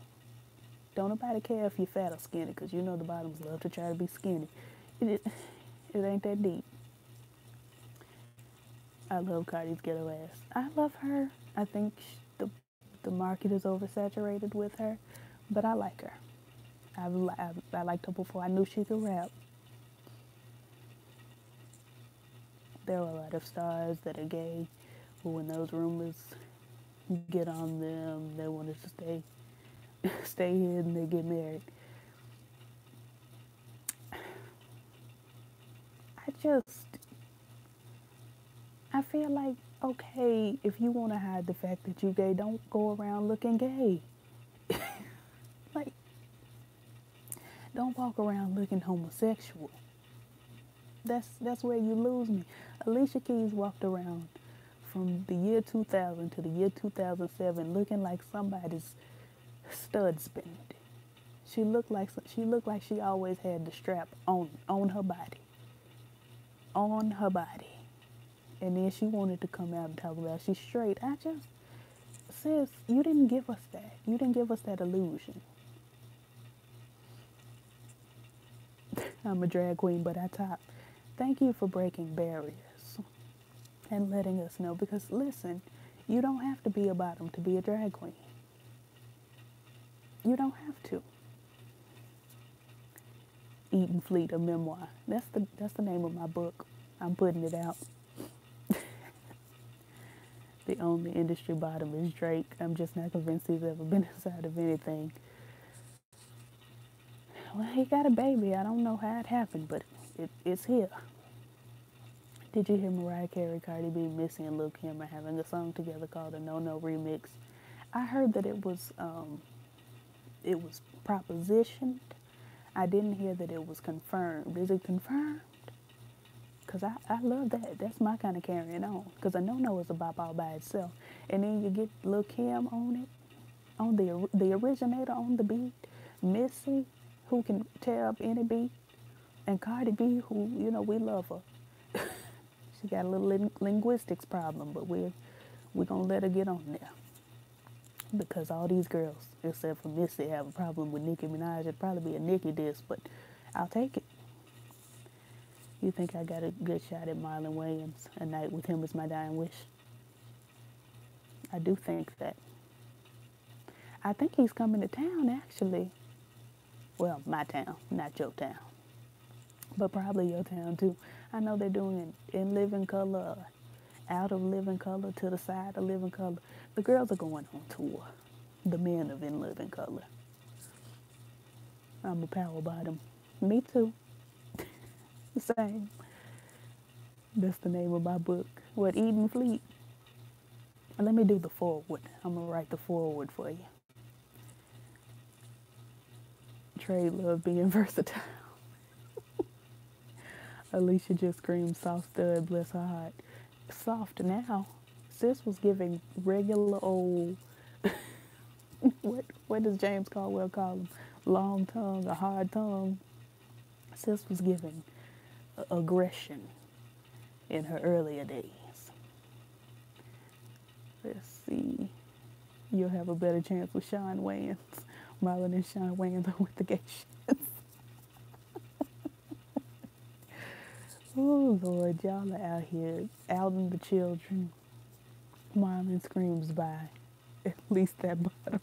don't nobody care if you're fat or skinny, because you know the bottoms love to try to be skinny. It ain't that deep. I love Cardi's ghetto ass. I love her. I think the market is oversaturated with her, but I like her. I liked her before I knew she could rap. There are a lot of stars that are gay, but when those rumors get on them, they want to stay here and they get married. I feel like, okay, if you want to hide the fact that you gay, don't go around looking gay. Like, don't walk around looking homosexual. That's where you lose me. Alicia Keys walked around from the year 2000 to the year 2007 looking like somebody's stud spined. She looked like she always had the strap on her body. On her body. And then she wanted to come out and talk about she's straight. Sis, you didn't give us that. You didn't give us that illusion. I'm a drag queen, but I top. Thank you for breaking barriers and letting us know. Because listen, you don't have to be a bottom to be a drag queen. You don't have to. Eat and Fleet, a memoir. That's the name of my book. I'm putting it out. The only industry bottom is Drake. I'm just not convinced he's ever been inside of anything. Well, he got a baby. I don't know how it happened, but it's here. Did you hear Mariah Carey, Cardi B, Missy, and Lil Kim are having a song together called a No No Remix? I heard that it was propositioned. I didn't hear that it was confirmed. Is it confirmed? Because I love that. That's my kind of carrying on. Because a no-no is a bop all by itself. And then you get Lil Kim on it, on the originator on the beat, Missy, who can tear up any beat, and Cardi B, who, you know, we love her. She got a little linguistics problem, but we're going to let her get on there. Because all these girls, except for Missy, have a problem with Nicki Minaj. It'd probably be a Nicki diss, but I'll take it. You think I got a good shot at Marlon Wayans? A night with him is my dying wish. I do think that. I think he's coming to town, actually. Well, my town, not your town. But probably your town, too. I know they're doing it in living color, out of living color, to the side of living color. The girls are going on tour. The men of In Living Color. I'm a power bottom. Me too. Same. That's the name of my book. What, Eden Fleet? Let me do the foreword. I'm going to write the foreword for you. Trey love being versatile. Alicia just screamed soft stud, bless her heart. Soft now. Sis was giving regular old, what does James Caldwell call him? Long tongue, a hard tongue. Sis was giving aggression in her earlier days. Let's see. You'll have a better chance with Sean Wayans. Marlon and Sean Wayans are with the gay shit. Oh, Lord, y'all are out here outing the children. Marlon screams by. At least that bottom.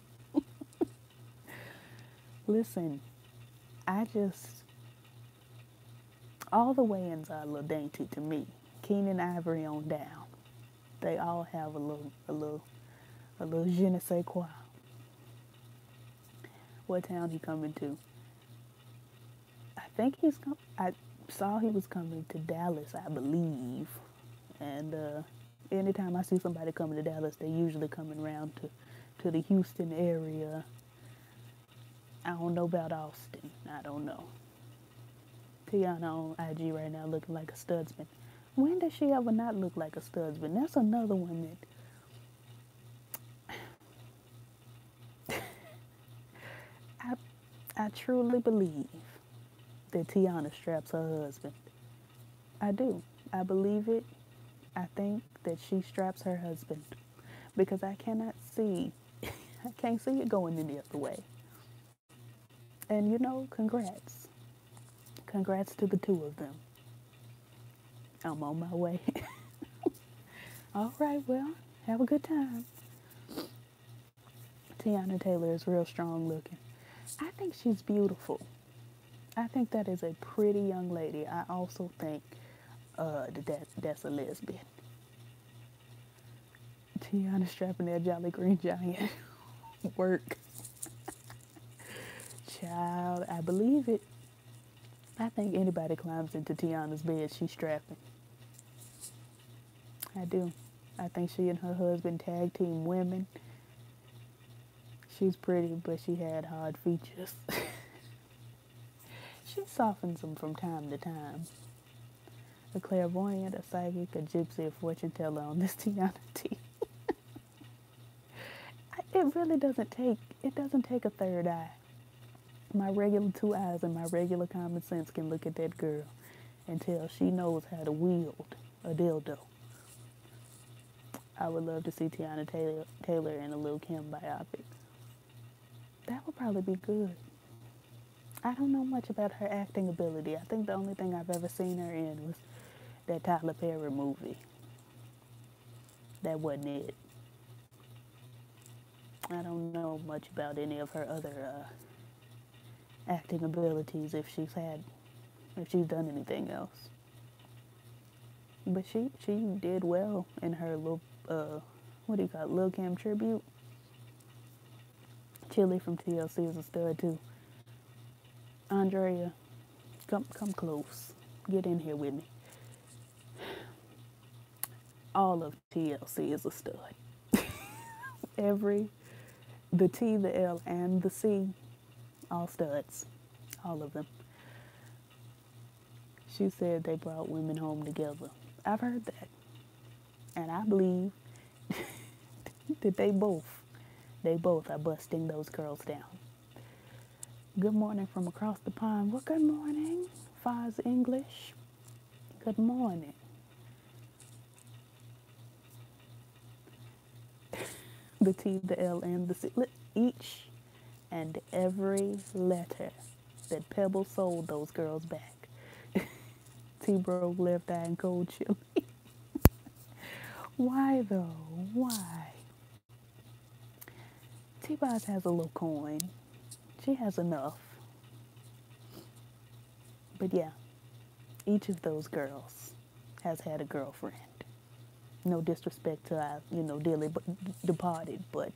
Listen, all the Wayans are a little dainty to me. Keenan Ivory on down. They all have a little je ne sais quoi. What town he coming to? I think I saw he was coming to Dallas, I believe. And anytime I see somebody coming to Dallas, they usually coming around to the Houston area. I don't know about Austin. I don't know. Tiana on IG right now looking like a studsman. When does she ever not look like a studsman? That's another one that I truly believe that Tiana straps her husband. I do. I believe it. I think that she straps her husband because I can't see it going any other way. And congrats. Congrats to the two of them. I'm on my way. All right, well, have a good time. Tiana Taylor is real strong looking. I think she's beautiful. I think that is a pretty young lady. I also think that's a lesbian. Tiana strapping that Jolly Green Giant. Work. Child, I believe it. I think anybody climbs into Tiana's bed, she's strapping. I do. I think she and her husband tag team women. She's pretty, but she had hard features. She softens them from time to time. A clairvoyant, a psychic, a gypsy, a fortune teller on this Tiana tea. It really doesn't take a third eye. My regular two eyes and my regular common sense can look at that girl and tell she knows how to wield a dildo. I would love to see Tiana Taylor in a Lil' Kim biopic. That would probably be good. I don't know much about her acting ability. I think the only thing I've ever seen her in was that Tyler Perry movie. That wasn't it. I don't know much about any of her other acting abilities if she's done anything else. But she did well in her little Lil' Kim tribute. Chili from TLC is a stud too. Andrea, come close. Get in here with me. All of TLC is a stud. The T, the L, and the C, all studs. All of them. She said they brought women home together. I've heard that. And I believe that they both are busting those girls down. Good morning from across the pond. Well, good morning, Foz English. Good morning. The T, the L, and the C. Each and every letter that Pebble sold those girls back. T broke left eye and cold chili. Why though? Why? T-Boz has a little coin. She has enough. But yeah, each of those girls has had a girlfriend. No disrespect to our, dearly departed, but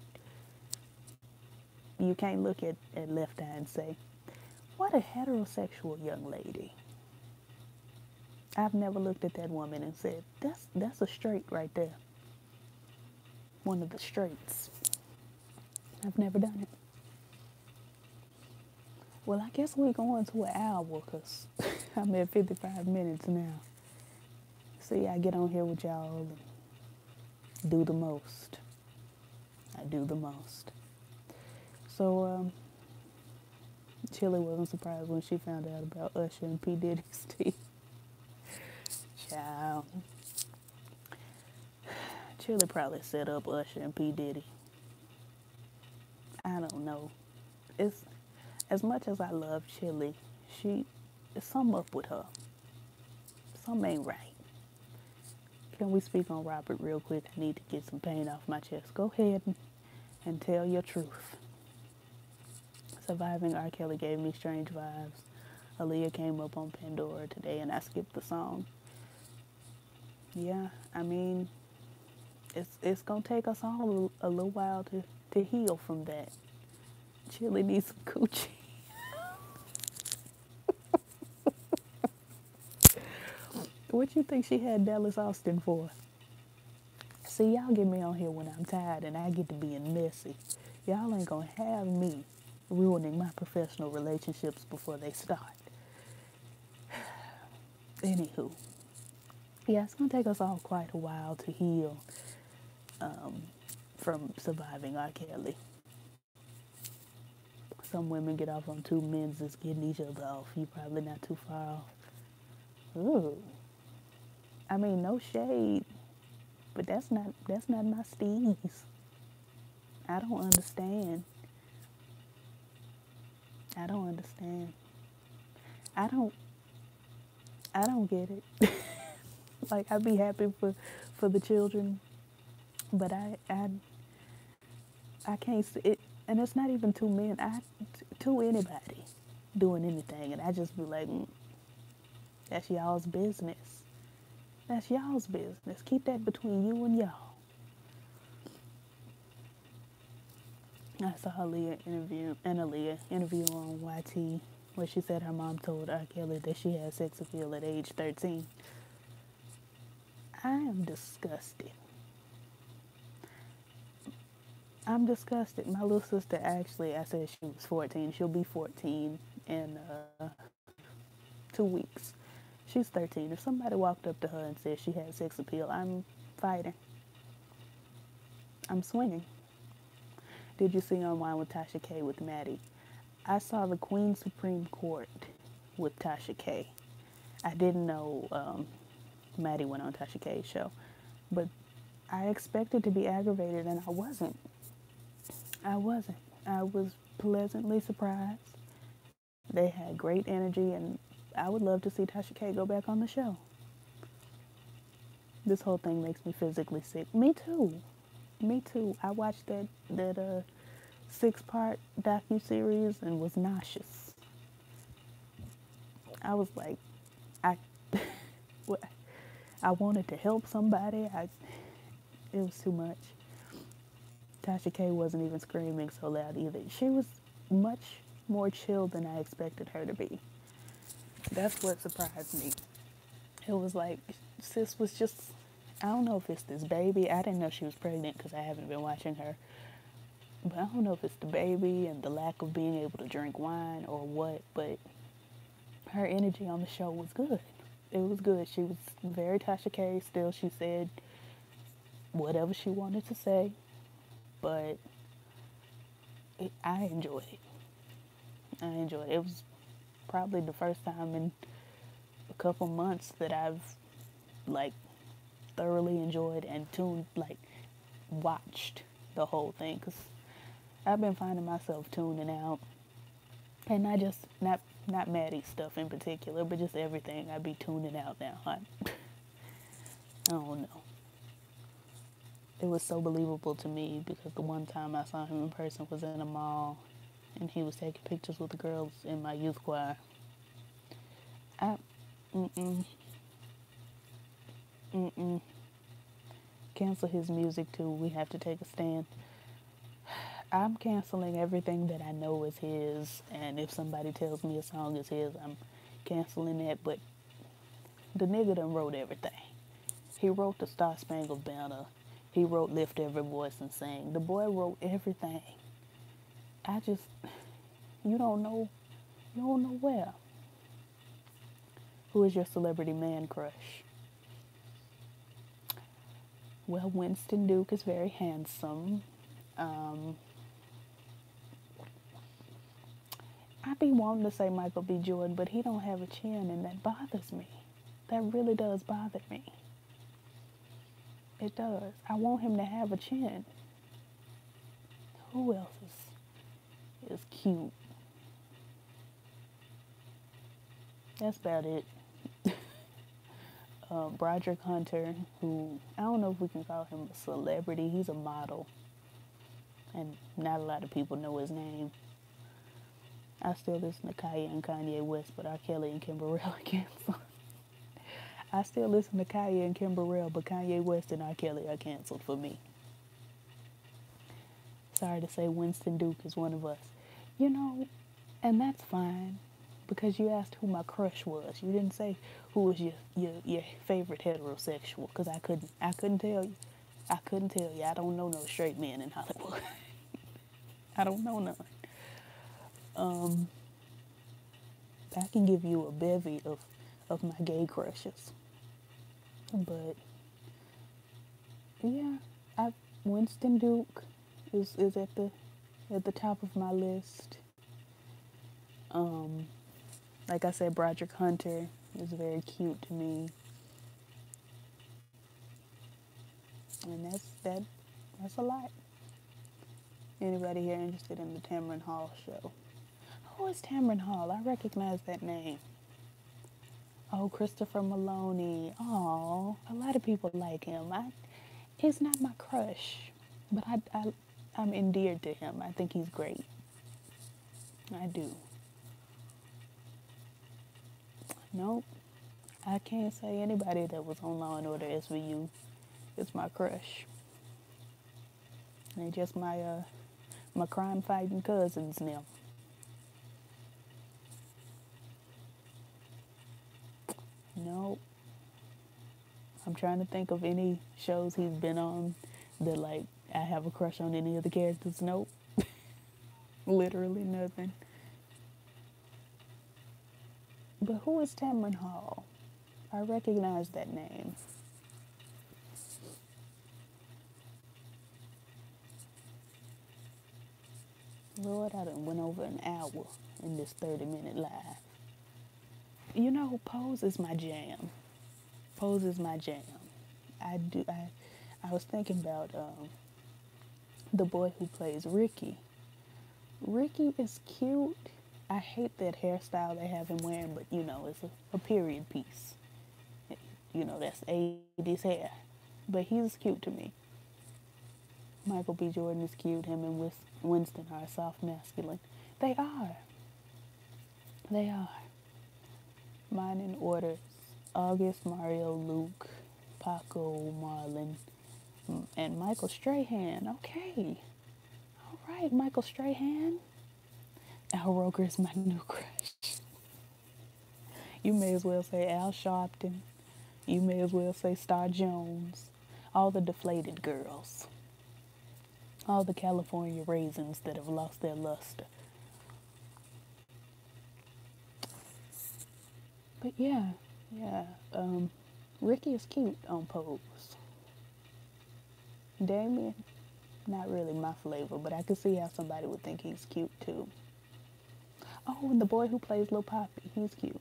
you can't look at Left Eye and say, what a heterosexual young lady. I've never looked at that woman and said, that's a straight right there. One of the straights. I've never done it. Well, I guess we're going to an hour because I'm at 55 minutes now. See, I get on here with y'all and do the most. I do the most. So, Chili wasn't surprised when she found out about Usher and P. Diddy's tea. Child. Chili probably set up Usher and P. Diddy. I don't know. It's as much as I love Chili, something up with her. Something ain't right. Can we speak on Robert real quick? I need to get some pain off my chest. Go ahead and tell your truth. Surviving R. Kelly gave me strange vibes. Aaliyah came up on Pandora today and I skipped the song. Yeah, I mean, it's gonna take us all a little while to heal from that. Chili needs some coochie. What you think she had Dallas Austin for? See, y'all get me on here when I'm tired and I get to being messy. Y'all ain't gonna have me ruining my professional relationships before they start. Anywho, yeah, it's gonna take us all quite a while to heal from surviving R. Kelly. Some women get off on two men's is getting each other off. You probably not too far off. Ooh. I mean, no shade, but that's not my steez. I don't understand. I don't get it. Like, I'd be happy for the children, but I can't see it, and it's not even two men. To anybody doing anything, and I just be like, that's y'all's business. That's y'all's business. Keep that between you and y'all. I saw Aaliyah interview on YT where she said her mom told R. Kelly that she had sex appeal at age 13. I am disgusted. I'm disgusted. My little sister actually, I said she was 14. She'll be 14 in 2 weeks. She's 13. If somebody walked up to her and said she had sex appeal, I'm fighting. I'm swinging. Did you see Online with Tasha K with Maddie? I saw the Queen Supreme Court with Tasha K. I didn't know Maddie went on Tasha K's show, but I expected to be aggravated, and I wasn't. I was pleasantly surprised. They had great energy, and I would love to see Tasha K go back on the show. This whole thing makes me physically sick. Me too. I watched that 6-part docuseries and was nauseous. I was like, I wanted to help somebody. It was too much. Tasha K wasn't even screaming so loud either. She was much more chill than I expected her to be. That's what surprised me. It was like, sis was just, I don't know if it's this baby. I didn't know she was pregnant because I haven't been watching her. But I don't know if it's the baby and the lack of being able to drink wine or what, but her energy on the show was good. It was good. She was very Tasha K still. She said whatever she wanted to say, but I enjoyed it. It was probably the first time in a couple months that I've thoroughly enjoyed and watched the whole thing, because I've been finding myself tuning out, and not Not Maddie stuff in particular, but just everything. I'd be tuning out now. I don't know. It was so believable to me because the one time I saw him in person was in a mall and he was taking pictures with the girls in my youth choir. Mm-mm. Cancel his music too. We have to take a stand. I'm canceling everything that I know is his, and if somebody tells me a song is his, I'm canceling that. But the nigga done wrote everything. He wrote the Star Spangled Banner. He wrote Lift Every Voice and Sing. The boy wrote everything. You don't know where. Who is your celebrity man crush? Well, Winston Duke is very handsome. I be wanting to say Michael B. Jordan, but he don't have a chin, and that bothers me. That really does bother me. It does. I want him to have a chin. Who else is cute? That's about it. Broderick Hunter, who, I don't know if we can call him a celebrity. He's a model. And not a lot of people know his name. I still listen to Kanye and Kanye West, but R. Kelly and Kim Burrell are canceled. I still listen to Kanye and Kim Burrell, but Kanye West and R. Kelly are canceled for me. Sorry to say Winston Duke is one of us. You know, and that's fine, because you asked who my crush was. You didn't say who was your favorite heterosexual, because I couldn't tell you. I couldn't tell you. I don't know no straight men in Hollywood. I don't know none. I can give you a bevy of my gay crushes. But yeah, Winston Duke is at the top of my list. Like I said, Broderick Hunter is very cute to me. And that's a lot. Anybody here interested in the Tamron Hall show? Who is Tamron Hall? I recognize that name. Oh, Christopher Maloney. Oh, a lot of people like him. He's not my crush, but I'm endeared to him. I think he's great. I do. Nope. I can't say anybody that was on Law and Order SVU is my crush. They just my crime fighting cousins now. Nope. I'm trying to think of any shows he's been on that, like, I have a crush on any of the characters. Nope. Literally nothing. But who is Tamron Hall? I recognize that name. Lord, I done went over an hour in this 30-minute live. You know, Pose is my jam. Pose is my jam. I was thinking about the boy who plays Ricky. Ricky is cute. I hate that hairstyle they have him wearing, but you know, it's a period piece. You know, that's 80s hair. But he's cute to me. Michael B. Jordan is cute. Him and Winston are soft masculine. They are. They are. Mine in order: August, Mario, Luke, Paco, Marlon, and Michael Strahan. Okay. All right, Michael Strahan. Al Roker is my new crush. You may as well say Al Sharpton. You may as well say Star Jones. All the deflated girls. All the California raisins that have lost their luster. But yeah. Ricky is cute on Pose. Damien, not really my flavor, but I could see how somebody would think he's cute too. Oh, and the boy who plays Lil Poppy, he's cute.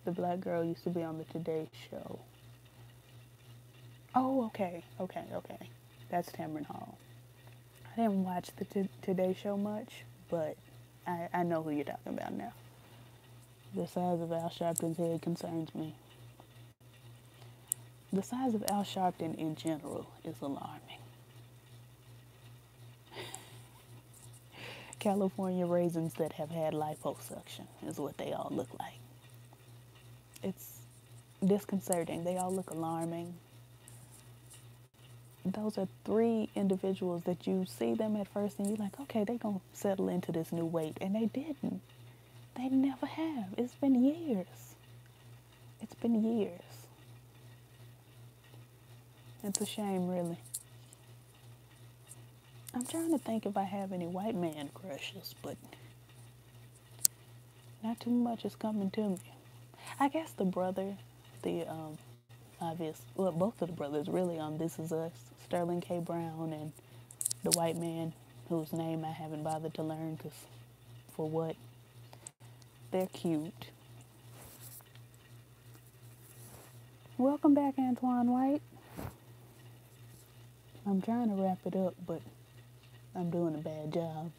The black girl used to be on the Today Show. Oh, okay. That's Tamron Hall. I didn't watch the Today Show much, but I know who you're talking about now. The size of Al Sharpton's head concerns me. The size of Al Sharpton in general is alarming. California raisins that have had liposuction is what they all look like. It's disconcerting. They all look alarming. Those are three individuals that you see them at first and you're like, okay, they're going to settle into this new weight. And they didn't. They never have. It's been years. It's been years. It's a shame, really. I'm trying to think if I have any white man crushes, but not too much is coming to me. I guess the brother, the obvious, well, both of the brothers really on This Is Us, Sterling K. Brown and the white man whose name I haven't bothered to learn because for what? They're cute. Welcome back, Antoine White. I'm trying to wrap it up, but I'm doing a bad job.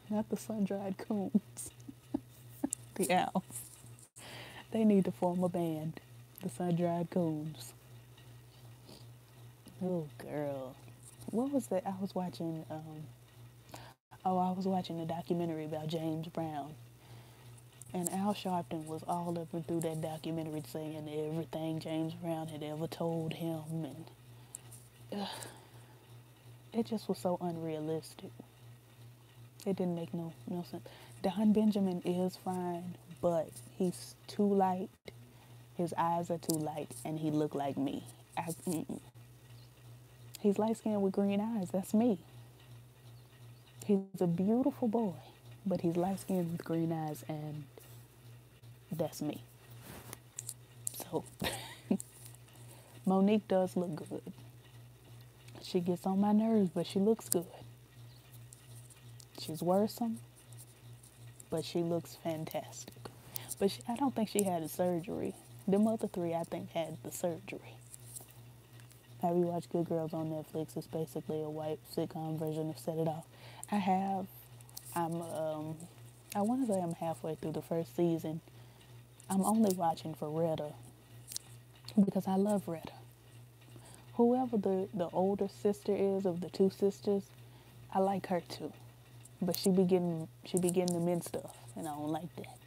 Not the sun-dried coons. The owls. They need to form a band. The sun-dried coons. Oh, girl. What was that? I was watching, I was watching a documentary about James Brown. And Al Sharpton was all up and through that documentary saying everything James Brown had ever told him. And it just was so unrealistic. It didn't make no sense. Don Benjamin is fine, but he's too light. His eyes are too light, and he looked like me. He's light-skinned with green eyes. That's me. He's a beautiful boy, but he's light-skinned with green eyes, and that's me. So, Monique does look good. She gets on my nerves, but she looks good. She's worrisome, but she looks fantastic. But I don't think she had a surgery. Them other three, I think, had the surgery. Have you watched Good Girls on Netflix? It's basically a white sitcom version of Set It Off. I have. I want to say I'm halfway through the first season. I'm only watching for Retta because I love Retta. Whoever the older sister is of the two sisters, I like her too. But she be getting the men stuff, and I don't like that.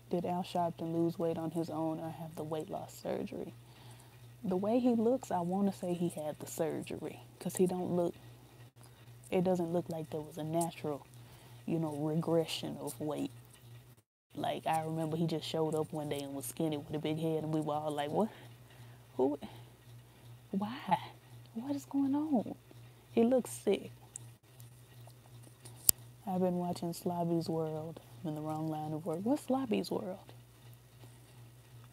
Did Al Sharpton lose weight on his own or have the weight loss surgery? The way he looks, I want to say he had the surgery because it doesn't look like there was a natural, regression of weight. Like, I remember he just showed up one day and was skinny with a big head, and we were all like, what? Who? Why? What is going on? He looks sick. I've been watching Slobby's World. I'm in the wrong line of work. What's Slobby's World?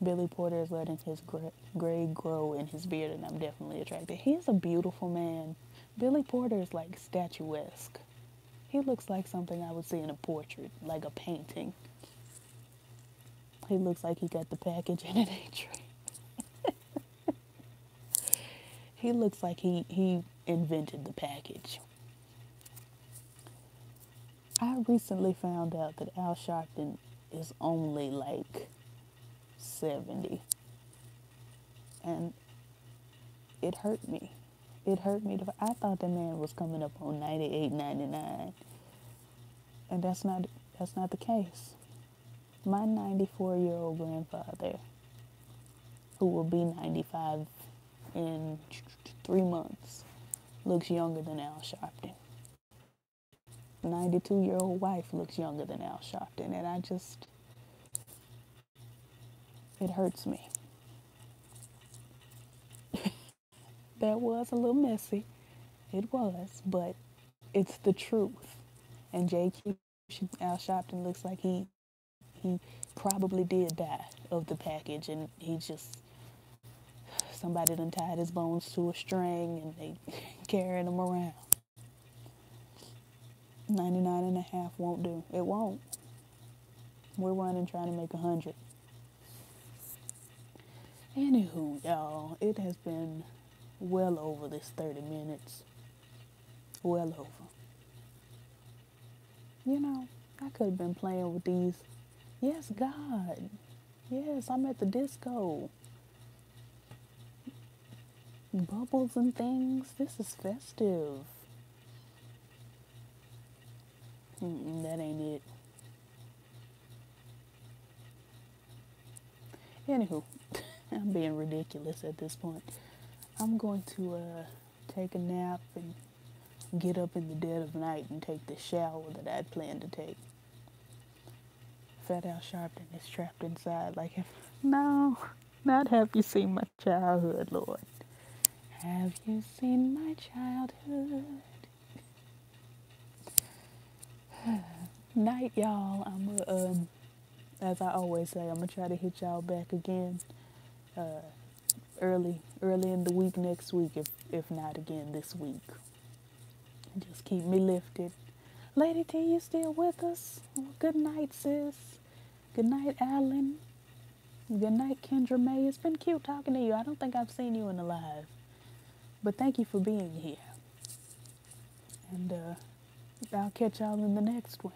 Billy Porter is letting his gray grow in his beard, and I'm definitely attracted. He is a beautiful man. Billy Porter is like statuesque. He looks like something I would see in a portrait, like a painting. He looks like he got the package and it ain't true. He looks like he invented the package. I recently found out that Al Sharpton is only like 70. And it hurt me. It hurt me. I thought the man was coming up on 98, 99. And that's not the case. My 94-year-old grandfather, who will be 95 in 3 months, looks younger than Al Sharpton. 92-year-old wife looks younger than Al Sharpton, and it hurts me. That was a little messy. It was, but it's the truth. And JQ, Al Sharpton looks like he probably did die of the package, and somebody done tied his bones to a string and they carrying him around. 99 and a half won't do. It won't. We're running trying to make 100. Anywho, y'all, it has been well over this 30 minutes. Well over. You know, I could have been playing with these. Yes, God. Yes, I'm at the disco. Bubbles and things. This is festive. That ain't it. Anywho, I'm being ridiculous at this point. I'm going to take a nap and get up in the dead of night and take the shower that I'd planned to take. Fat Al Sharpton is trapped inside like, no, not have you seen my childhood, Lord. Have you seen my childhood? Night, y'all. As I always say, I'm gonna try to hit y'all back again early in the week next week, if not again this week. Just keep me lifted. Lady T, you still with us? Well, good night, sis. Good night, Alan. Good night, Kendra May. It's been cute talking to you. I don't think I've seen you in the live, but thank you for being here. And I'll catch y'all in the next one.